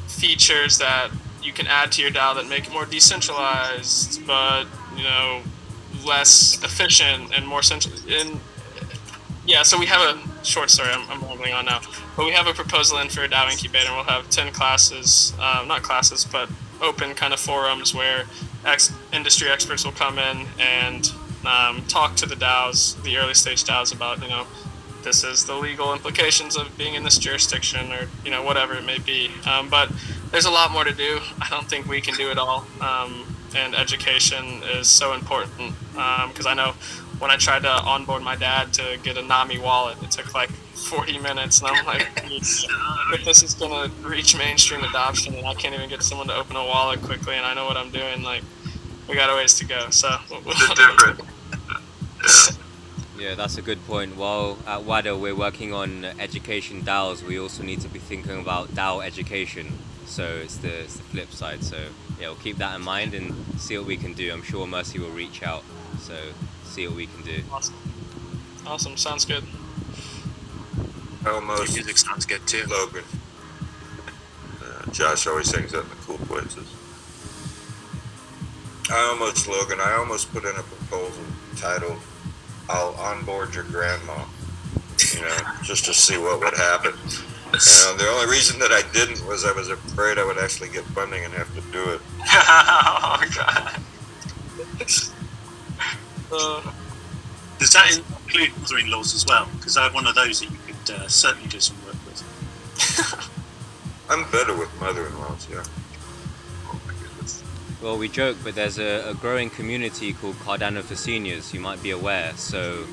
features that you can add to your DAO that make it more decentralized, but, less efficient and more central? Yeah, so we have a short story, I'm rambling on now, but we have a proposal in for a DAO incubator, and we'll have 10 classes, not classes, but open kind of forums where industry experts will come in and talk to the DAOs, the early stage DAOs, about, this is the legal implications of being in this jurisdiction, or, whatever it may be. But there's a lot more to do. I don't think we can do it all. And education is so important, because I know when I tried to onboard my dad to get a NAMI wallet, it took like 40 minutes, and I'm like, if this is going to reach mainstream adoption and I can't even get someone to open a wallet quickly and I know what I'm doing, like, we got a ways to go. So it's different. Yeah, that's a good point. While at Wada we're working on education DAOs, we also need to be thinking about DAO education. So it's the flip side. So yeah, we'll keep that in mind and see what we can do. I'm sure Mercy will reach out. So see what we can do. Awesome. Sounds good. Almost. Your music sounds good too. Logan. Josh always sings that in the cool places. I almost put in a proposal titled, "I'll onboard your grandma," just to see what would happen. The only reason that I didn't was I was afraid I would actually get funding and have to do it. Oh, God. Does that include mother-in-laws as well? Because I have one of those that you could certainly do some work with. I'm better with mother-in-laws, yeah. Well, we joke, but there's a growing community called Cardano for Seniors. You might be aware. So,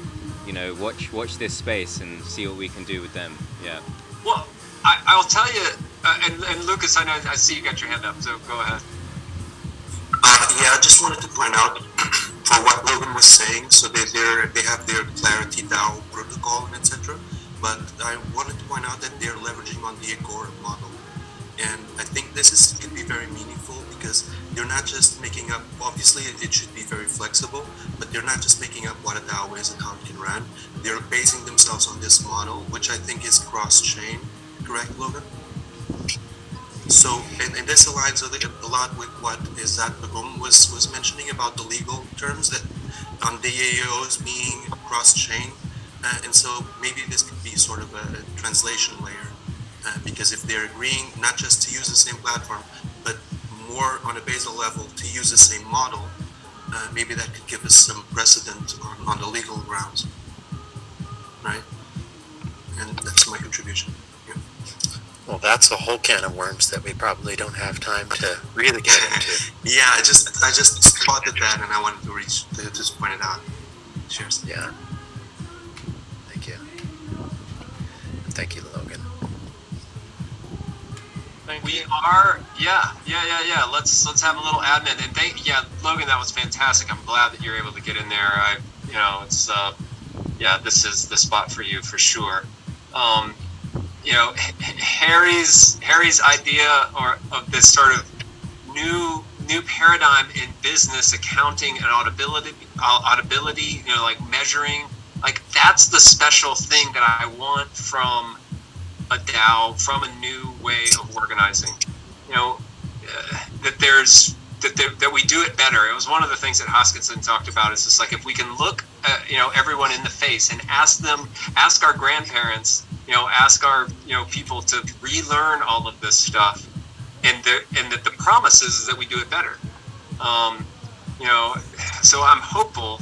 watch this space and see what we can do with them. Yeah. Well, I'll tell you, and Lucas, I know I see you got your hand up, so go ahead. Yeah, I just wanted to point out for what Logan was saying. So they have their Clarity DAO protocol and etc. But I wanted to point out that they're leveraging on the Agora model, and I think this could be very meaningful because they're not just making up. Obviously, it should be very flexible, but they're not just making up what a DAO is and how it can run. They're basing themselves on this model, which I think is cross-chain. Correct, Logan? So, and this aligns a lot with what Izzat Begum was mentioning about the legal terms that on DAOs being cross-chain. And so maybe this could be sort of a translation layer, because if they're agreeing not just to use the same platform, but more on a basal level to use the same model, maybe that could give us some precedent on the legal grounds, right? And that's my contribution. Yeah. Well, that's a whole can of worms that we probably don't have time to really get into. Yeah, I just spotted that and I wanted to just point it out. Cheers. Yeah. Thank you. Thank you, Logan. Thank we you. are, yeah. Let's have a little admin, and Logan, that was fantastic. I'm glad that you're able to get in there. It's this is the spot for you for sure. Harry's idea of this sort of new paradigm in business accounting and audibility, like measuring, like that's the special thing that I want from a DAO, from a new way of organizing. That we do it better. It was one of the things that Hoskinson talked about. Is just like, if we can look everyone in the face and ask our grandparents, ask our people to relearn all of this stuff, and that the promise is that we do it better. So I'm hopeful,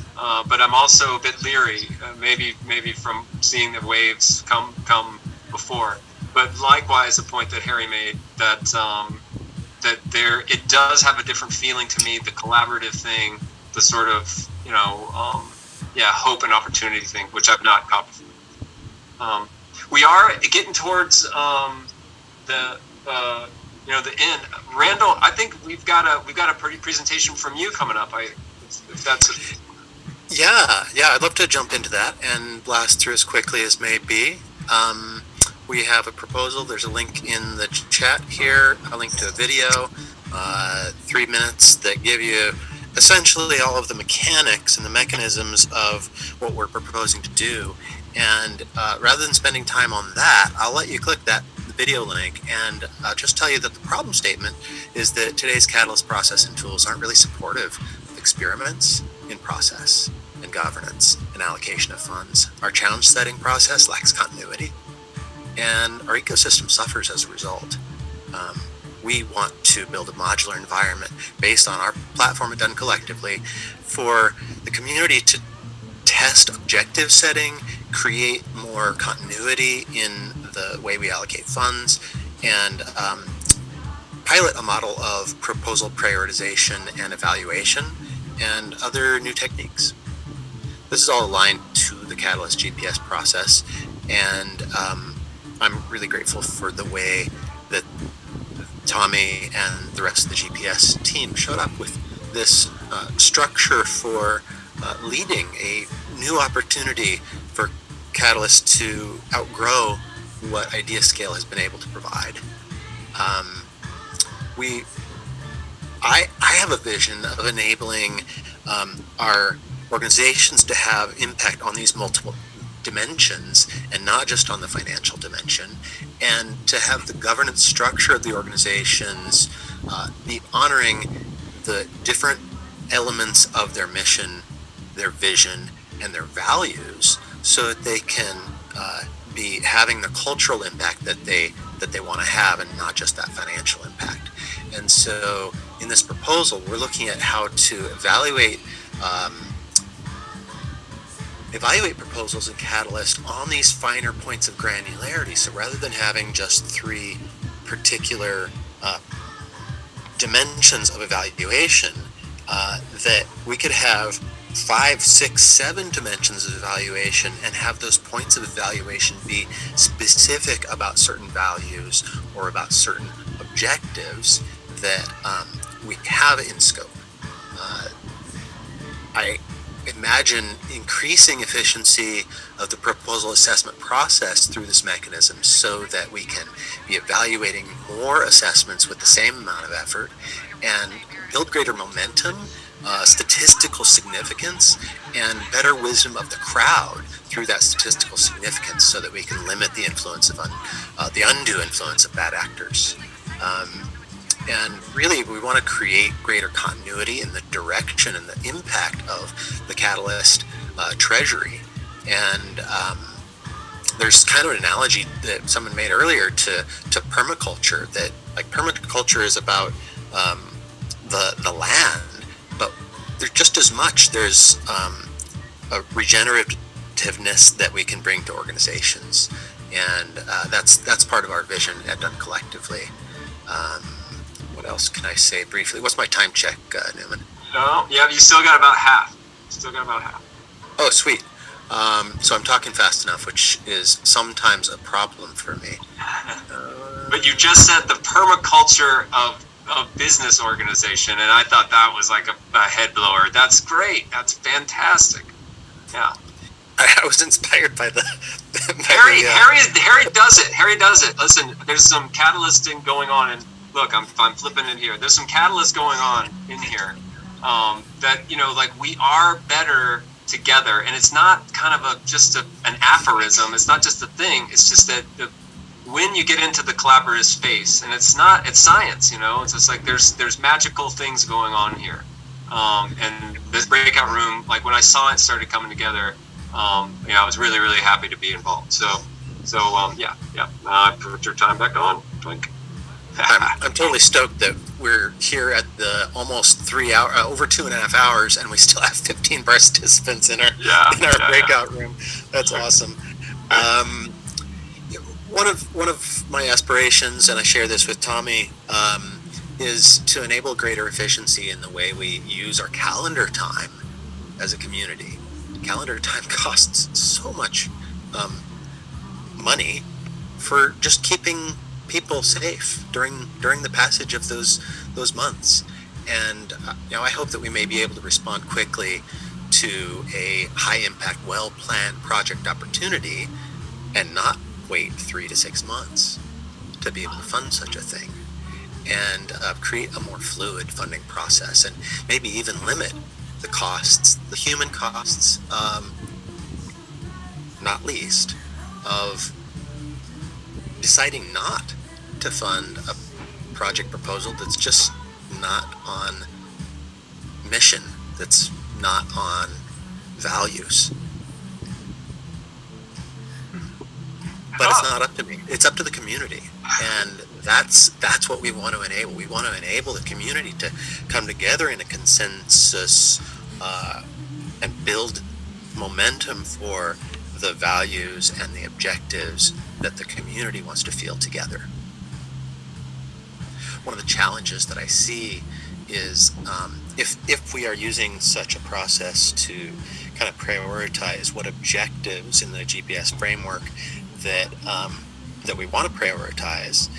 but I'm also a bit leery, maybe from seeing the waves come before. But likewise, a point that Harry made, that it does have a different feeling to me, the collaborative thing, the sort of hope and opportunity thing, which I've not caught before. We are getting towards the end. Randall, I think we've got a pretty presentation from you coming up. If that's Yeah, I'd love to jump into that and blast through as quickly as may be. We have a proposal. There's a link in the chat here, a link to a video, 3 minutes that give you essentially all of the mechanics and the mechanisms of what we're proposing to do. And rather than spending time on that, I'll let you click that video link and just tell you that the problem statement is that today's Catalyst process and tools aren't really supportive of experiments in process and governance and allocation of funds. Our challenge setting process lacks continuity, and our ecosystem suffers as a result. We want to build a modular environment based on our platform done collectively for the community to test objective setting, create more continuity in the way we allocate funds, and pilot a model of proposal prioritization and evaluation and other new techniques. This is all aligned to the Catalyst GPS process, and I'm really grateful for the way that Tommy and the rest of the GPS team showed up with this structure for leading a new opportunity for Catalyst to outgrow what IdeaScale has been able to provide. I have a vision of enabling our organizations to have impact on these multiple dimensions and not just on the financial dimension, and to have the governance structure of the organizations be honoring the different elements of their mission, their vision, and their values, so that they can be having the cultural impact that they want to have, and not just that financial impact. And so in this proposal, we're looking at how to evaluate proposals in Catalyst on these finer points of granularity. So rather than having just 3 particular dimensions of evaluation, that we could have 5, 6, 7 dimensions of evaluation, and have those points of evaluation be specific about certain values or about certain objectives that we have in scope. I imagine increasing efficiency of the proposal assessment process through this mechanism, so that we can be evaluating more assessments with the same amount of effort and build greater momentum, statistical significance, and better wisdom of the crowd through that statistical significance, so that we can limit the influence of the undue influence of bad actors. And really, we want to create greater continuity in the direction and the impact of the Catalyst treasury. And there's kind of an analogy that someone made earlier to permaculture, that like permaculture is about the land, but there's just as much, there's a regenerativeness that we can bring to organizations. And that's part of our vision at Done Collectively. What else can I say briefly? What's my time check, Newman? No, yeah, you still got about half. Oh, sweet. So I'm talking fast enough, which is sometimes a problem for me. But you just said the permaculture of business organization, and I thought that was like a head blower. That's great. That's fantastic. Yeah. I was inspired by the Harry does it. Harry does it. Listen, there's some catalysting going on, and look, I'm flipping it here. There's some catalyst going on in here that, you know, like, we are better together, and it's not kind of just an aphorism. It's not just a thing. It's just that when you get into the collaborative space, and it's science, you know, it's just like there's magical things going on here. And this breakout room, like, when I saw it started coming together, you know, I was really, really happy to be involved. So yeah. I put your time back on. I'm totally stoked that we're here at the almost 3 hour, over 2.5 hours, and we still have 15 participants in our breakout room. That's awesome. One of my aspirations, and I share this with Tommy, is to enable greater efficiency in the way we use our calendar time as a community. Calendar time costs so much money for just keeping people safe during the passage of those months. And you know, I hope that we may be able to respond quickly to a high impact, well planned project opportunity, and not wait 3 to 6 months to be able to fund such a thing, and create a more fluid funding process, and maybe even limit the costs, the human costs, not least, of deciding not to fund a project proposal that's just not on mission, that's not on values. But it's not up to me. It's up to the community. And that's what we want to enable. We want to enable the community to come together in a consensus and build momentum for the values and the objectives that the community wants to feel together. One of the challenges that I see is if we are using such a process to kind of prioritize what objectives in the GPS framework that we want to prioritize,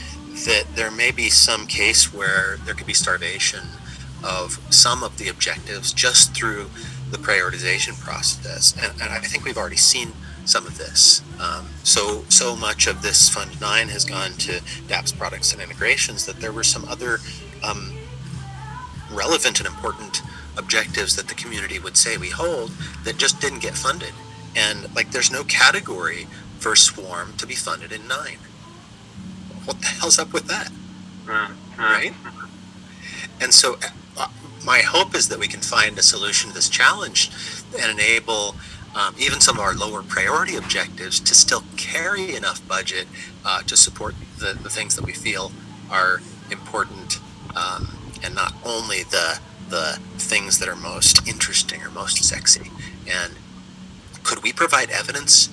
that there may be some case where there could be starvation of some of the objectives just through the prioritization process. And I think we've already seen some of this. So much of this Fund 9 has gone to dApps products and integrations that there were some other relevant and important objectives that the community would say we hold that just didn't get funded. And like, there's no category for Swarm to be funded in 9. What the hell's up with that? Right? And so my hope is that we can find a solution to this challenge and enable even some of our lower priority objectives to still carry enough budget to support the things that we feel are important, and not only the things that are most interesting or most sexy. And could we provide evidence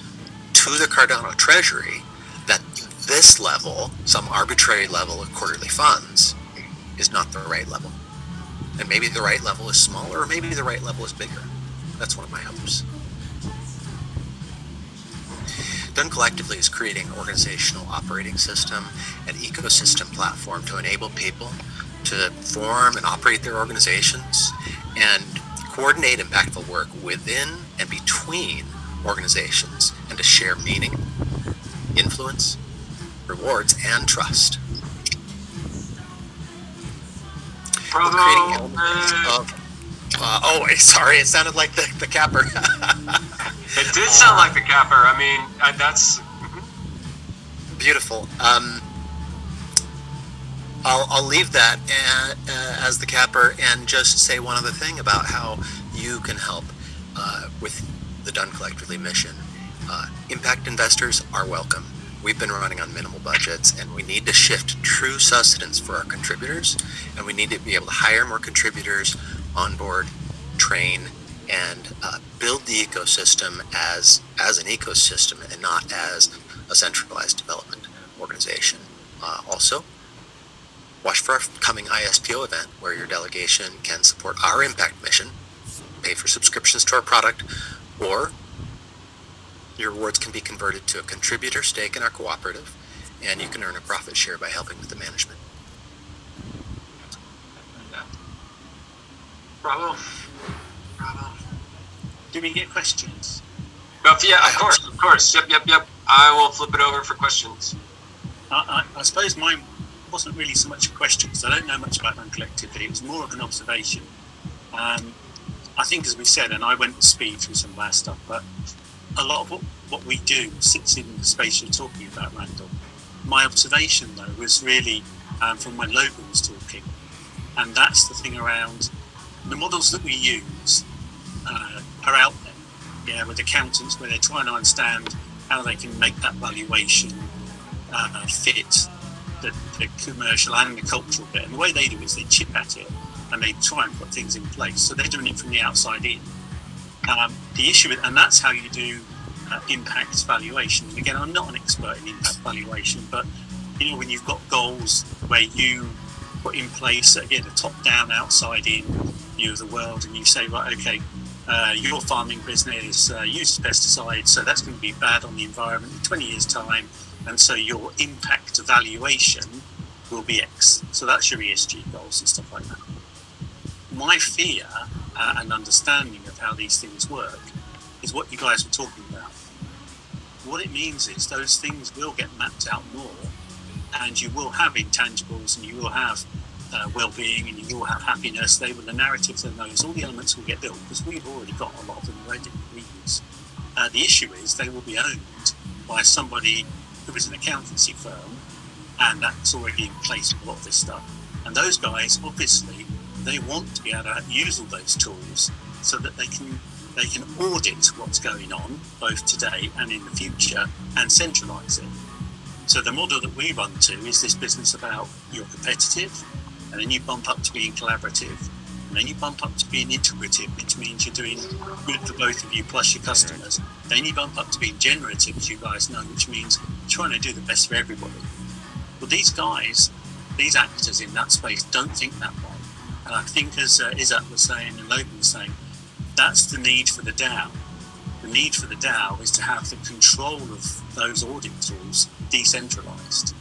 to the Cardano Treasury that this level, some arbitrary level of quarterly funds, is not the right level? And maybe the right level is smaller, or maybe the right level is bigger. That's one of my hopes. Done Collectively is creating an organizational operating system and ecosystem platform to enable people to form and operate their organizations and coordinate impactful work within and between organizations, and to share meaning, influence, rewards, and trust. Bravo. Creating elements of sorry, it sounded like the capper. It did sound like the capper. I mean, that's beautiful. I'll leave that as the capper, and just say one other thing about how you can help with the Done Collectively mission. Impact investors are welcome. We've been running on minimal budgets, and we need to shift true sustenance for our contributors, and we need to be able to hire more contributors, onboard, train, and build the ecosystem as an ecosystem and not as a centralized development organization. Also, watch for our coming ISPO event, where your delegation can support our impact mission, pay for subscriptions to our product, or your rewards can be converted to a contributor stake in our cooperative, and you can earn a profit share by helping with the management. Bravo. Do we get questions? Yeah, of course. Yep. I will flip it over for questions. I suppose mine wasn't really so much a question because I don't know much about Uncollected. It was more of an observation. I think, as we said, and I went to speed through some of our stuff, but a lot of what we do sits in the space you're talking about, Randall. My observation, though, was really from when Logan was talking, and that's the thing around the models that we use are out there, yeah, with accountants where they're trying to understand how they can make that valuation fit the commercial and the cultural bit. And the way they do it is they chip at it and they try and put things in place. So they're doing it from the outside in. The issue and that's how you do impact valuation. And again, I'm not an expert in impact valuation, but you know, when you've got goals where you put in place, again, a top-down, outside-in view of the world, and you say, right, okay, your farming business uses pesticides, so that's going to be bad on the environment in 20 years' time, and so your impact valuation will be X. So that's your ESG goals and stuff like that. My fear and understanding of how these things work is what you guys were talking about. What it means is those things will get mapped out more, and you will have intangibles, and you will have well-being, and you will have happiness. The narratives and those, all the elements will get built because we've already got a lot of them already. The issue is they will be owned by somebody who is an accountancy firm, and that's already in place for a lot of this stuff. And those guys, obviously, they want to be able to use all those tools so that they can audit what's going on both today and in the future and centralize it. So the model that we run to is this business about you're competitive, and then you bump up to being collaborative, and then you bump up to being integrative, which means you're doing good for both of you plus your customers. Then you bump up to being generative, as you guys know, which means trying to do the best for everybody. Well, these guys, these actors in that space don't think that way. And I think, as Izzat was saying and Logan was saying, that's the need for the DAO. The need for the DAO is to have the control of those audit tools decentralized.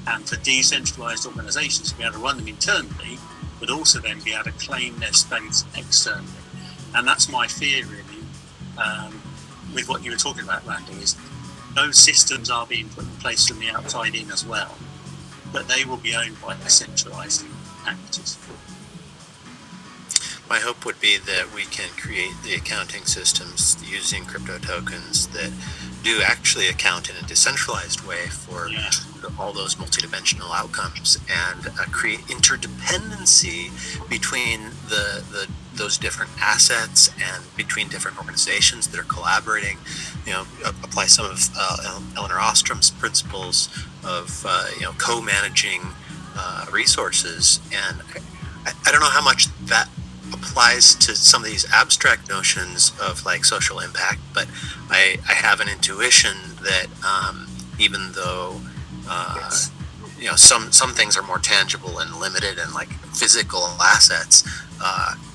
And for decentralized organizations to be able to run them internally, but also then be able to claim their space externally. And that's my fear, really, with what you were talking about, Randall, is those systems are being put in place from the outside in as well, but they will be owned by centralized actors. My hope would be that we can create the accounting systems using crypto tokens that do actually account in a decentralized way for all those multidimensional outcomes, and create interdependency between those different assets and between different organizations that are collaborating. You know, apply some of Eleanor Ostrom's principles of co-managing resources, and I don't know how much that applies to some of these abstract notions of like social impact, but I have an intuition that even though some things are more tangible and limited and like physical assets,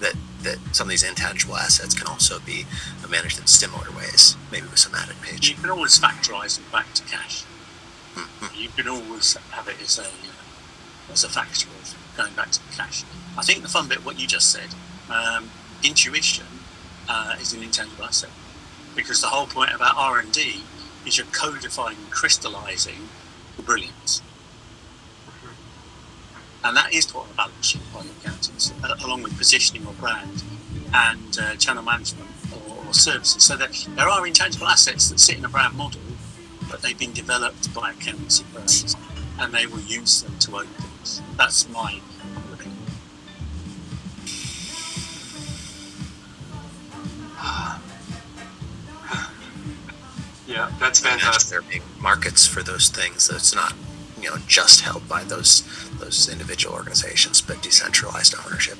that some of these intangible assets can also be managed in similar ways, maybe with some added page. You can always factorize them back to cash. Mm-hmm. You can always have it as a factor of going back to cash. I think the fun bit, what you just said, intuition is an intangible asset, because the whole point about R&D is you're codifying and crystallizing the brilliance. And that is put on a balance sheet by the accountants, along with positioning or brand and channel management or services. So that there are intangible assets that sit in a brand model, but they've been developed by accountancy firms, and they will use them to own things. That's my opinion. Yeah, that's fantastic. There being markets for those things. That's not just held by those individual organizations, but decentralized ownership.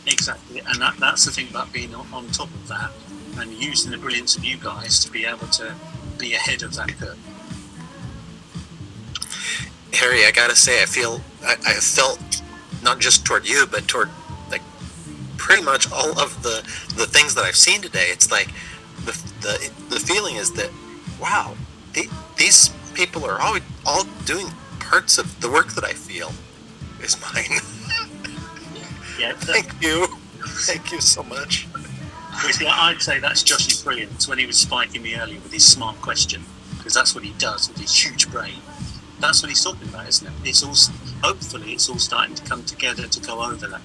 Exactly, and that's the thing about being on top of that and using the brilliance of you guys to be able to be ahead of that curve. Harry, I gotta say, I have felt not just toward you, but toward like pretty much all of the things that I've seen today. It's like the feeling is that, wow, these people are all doing parts of the work that I feel is mine. Yeah. Thank you. Thank you so much. I'd say that's Josh's brilliance when he was spiking me earlier with his smart question, because that's what he does with his huge brain. That's what he's talking about, isn't it? It's all, hopefully, it's all starting to come together to go over that.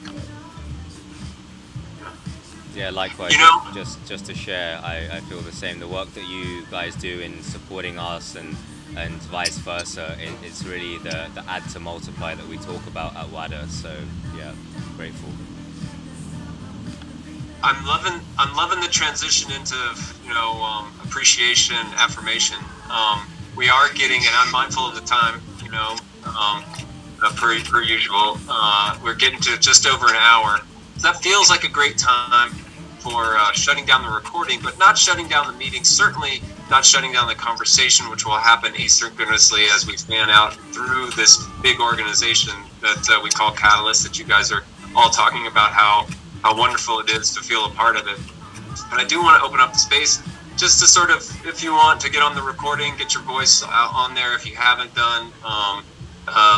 Yeah, likewise. You know, just to share, I feel the same. The work that you guys do in supporting us and vice versa, it's really the add to multiply that we talk about at Wada. So yeah, grateful. I'm loving the transition into appreciation, affirmation. We are getting, and I'm mindful of the time. Per usual, we're getting to just over an hour. So that feels like a great time for shutting down the recording, but not shutting down the meeting. Certainly not shutting down the conversation, which will happen asynchronously as we fan out through this big organization that we call Catalyst. That you guys are all talking about how wonderful it is to feel a part of it. But I do want to open up the space just to sort of, if you want to get on the recording, get your voice out on there. If you haven't done,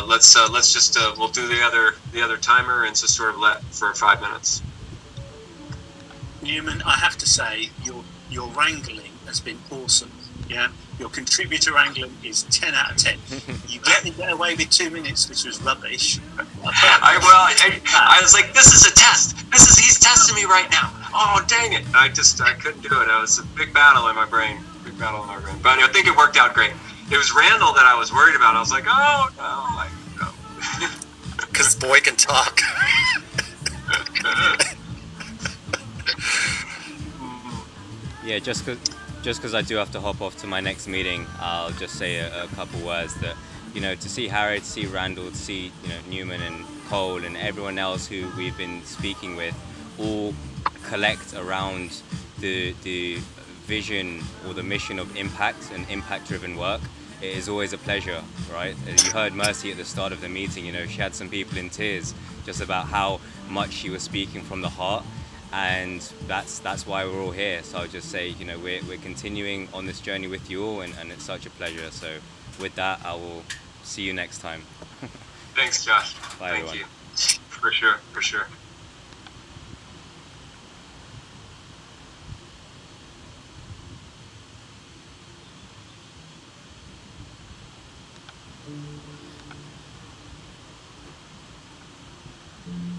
let's just we'll do the other timer and just sort of let for 5 minutes. Newman, I have to say your wrangling has been awesome. Yeah, your contributor wrangling is 10 out of 10. You get away with 2 minutes, which was rubbish. I was like, this is a test. He's testing me right now. Oh, dang it! I couldn't do it. It was a big battle in my brain. But I think it worked out great. It was Randall that I was worried about. I was like, oh no, because boy can talk. Yeah, just because I do have to hop off to my next meeting, I'll just say a couple words that, to see Harry, to see Randall, to see, Newman and Cole and everyone else who we've been speaking with all collect around the vision or the mission of impact and impact-driven work. It is always a pleasure, right? You heard Mercy at the start of the meeting, she had some people in tears just about how much she was speaking from the heart. And that's why we're all here. So I'll just say, we're continuing on this journey with you all, and it's such a pleasure. So with that, I will see you next time. Thanks, Josh. Bye, Thank everyone. you. For sure. Mm.